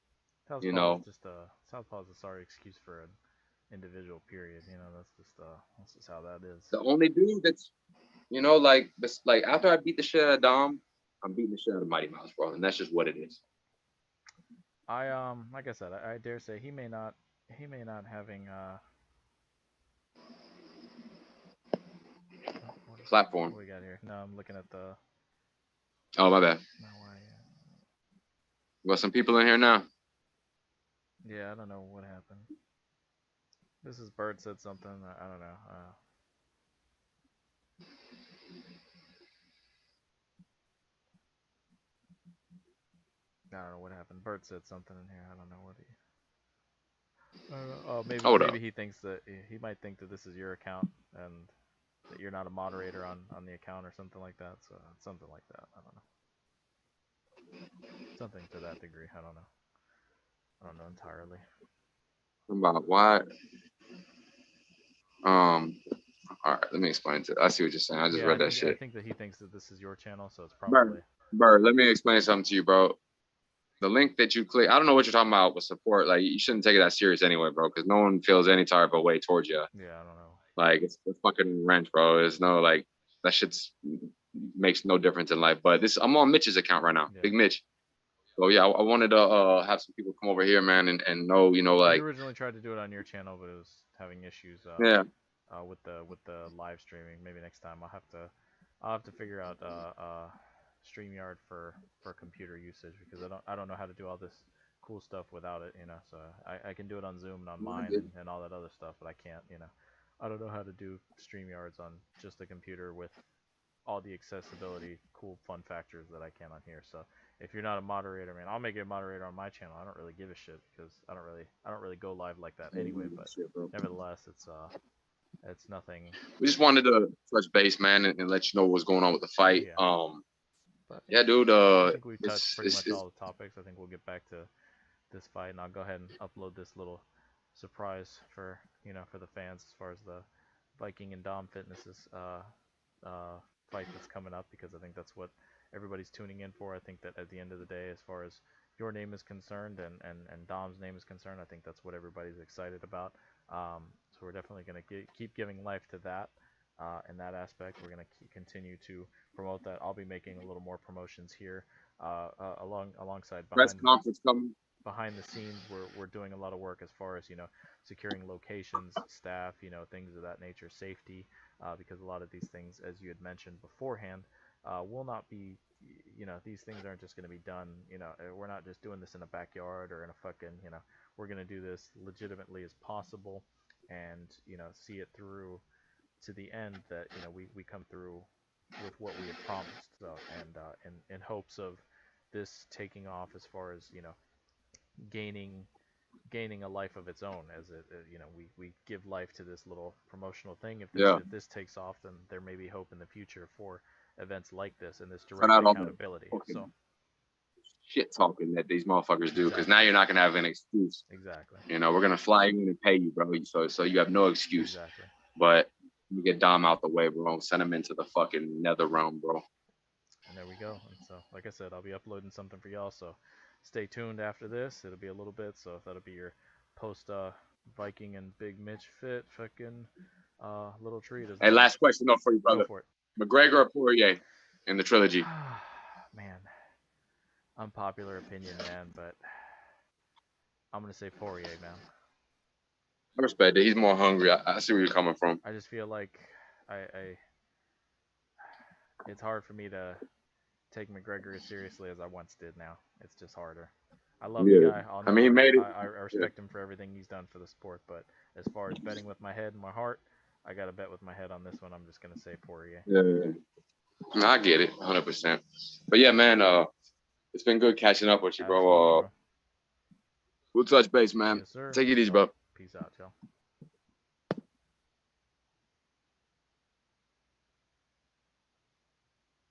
Southpaw is know, just a Southpaw is a sorry excuse for an individual. Period. That's just how that is. the only dude that's, like this, like after I beat the shit out of Dom, I'm beating the shit out of Mighty Mouse, bro, and that's just what it is. Like I said, I dare say he may not having oh, what Platform. do we got here? No, I'm looking at the Oh my bad. no why. We got some people in here now. Yeah, I don't know what happened. This is Bird said something. I don't know. I don't know what happened. Bird said something in here. I don't know what he. I don't know. Oh, Hold maybe up. he thinks that he might think that this is your account and that you're not a moderator on the account or something like that. So something like that. I don't know. Something to that degree. I don't know. I don't know entirely. About why? Um. All right. Let me explain to. I see what you're saying. I just Yeah, read that I shit. think that he thinks that this is your channel, so it's Bird. probably Bird. Let me explain something to you, bro. The link that you click, I don't know what you're talking about with support. Like, you shouldn't take it that serious anyway, bro, because no one feels any type of way towards you. yeah. I don't know. Like, it's fucking rent, bro. There's no like that shit's makes no difference in life. But this, I'm on Mitch's account right now, Yeah. Big Mitch. So yeah, I wanted to have some people come over here, man, and know, We like, originally tried to do it on your channel, but it was having issues yeah, with the live streaming. Maybe next time I'll have to figure out StreamYard for computer usage because I don't know how to do all this cool stuff without it, you know. So I can do it on Zoom and on No, I mine get it. and all that other stuff, but I can't, you know. I don't know how to do StreamYards on just a computer with all the accessibility, cool, fun factors that I can on here. So if you're not a moderator, man, I'll make you a moderator on my channel. I don't really give a shit because I don't really go live like that anyway. But Shit, bro. nevertheless, it's nothing. We just wanted to touch base, man, and let you know what's going on with the fight. Yeah. But Yeah, dude. I think we've touched It's pretty it's, much it's all the topics. I think we'll get back to this fight, and I'll go ahead and upload this little surprise for for the fans as far as the Viking and Dom Fitness's fight that's coming up, because I think that's what everybody's tuning in for. I think that at the end of the day, as far as your name is concerned and Dom's name is concerned, I think that's what everybody's excited about. So we're definitely going to keep giving life to that. In that aspect, we're going to continue to promote that. I'll be making a little more promotions here alongside press conference coming. behind the scenes. We're doing a lot of work as far as securing locations, staff, things of that nature, safety, because a lot of these things, as you had mentioned beforehand, will not be, these things aren't just going to be done, we're not just doing this in a backyard or in a fucking, we're going to do this legitimately as possible, and see it through to the end, that we come through with what we had promised. So, and in hopes of this taking off as far as gaining a life of its own, as we give life to this little promotional thing. Yeah. If this takes off, then there may be hope in the future for events like this and this Cut direct out all the accountability. fucking So shit talking that these motherfuckers do, because exactly. now you're not gonna have an excuse. Exactly. We're gonna fly you in and pay you, bro. So you have no excuse. Exactly. But you get Dom out the way, bro. Send him into the fucking nether realm, bro. And there we go. And so, like I said, I'll be uploading something for y'all. So stay tuned after this. It'll be a little bit. So that'll be your post Viking and Big Mitch fit fucking little treat as Hey, well. last question though for you, Go brother. for it. McGregor or Poirier in the trilogy? Man, unpopular opinion, man, but I'm gonna say Poirier, man. I respect it. He's more hungry. I see where you're coming from. I just feel like I it's hard for me to take McGregor as seriously as I once did now. It's just harder. I love the guy. I'll I mean, he never. made it. I respect him for everything he's done for the sport. But as far as betting with my head and my heart, I got to bet with my head on this one. I'm just gonna say Poirier. Yeah. No, I get it, 100%. But yeah, man, it's been good catching up with you, Absolutely, bro. bro. We'll touch base, man. Yes, sir. Take it easy, All right. bro. Peace out, y'all.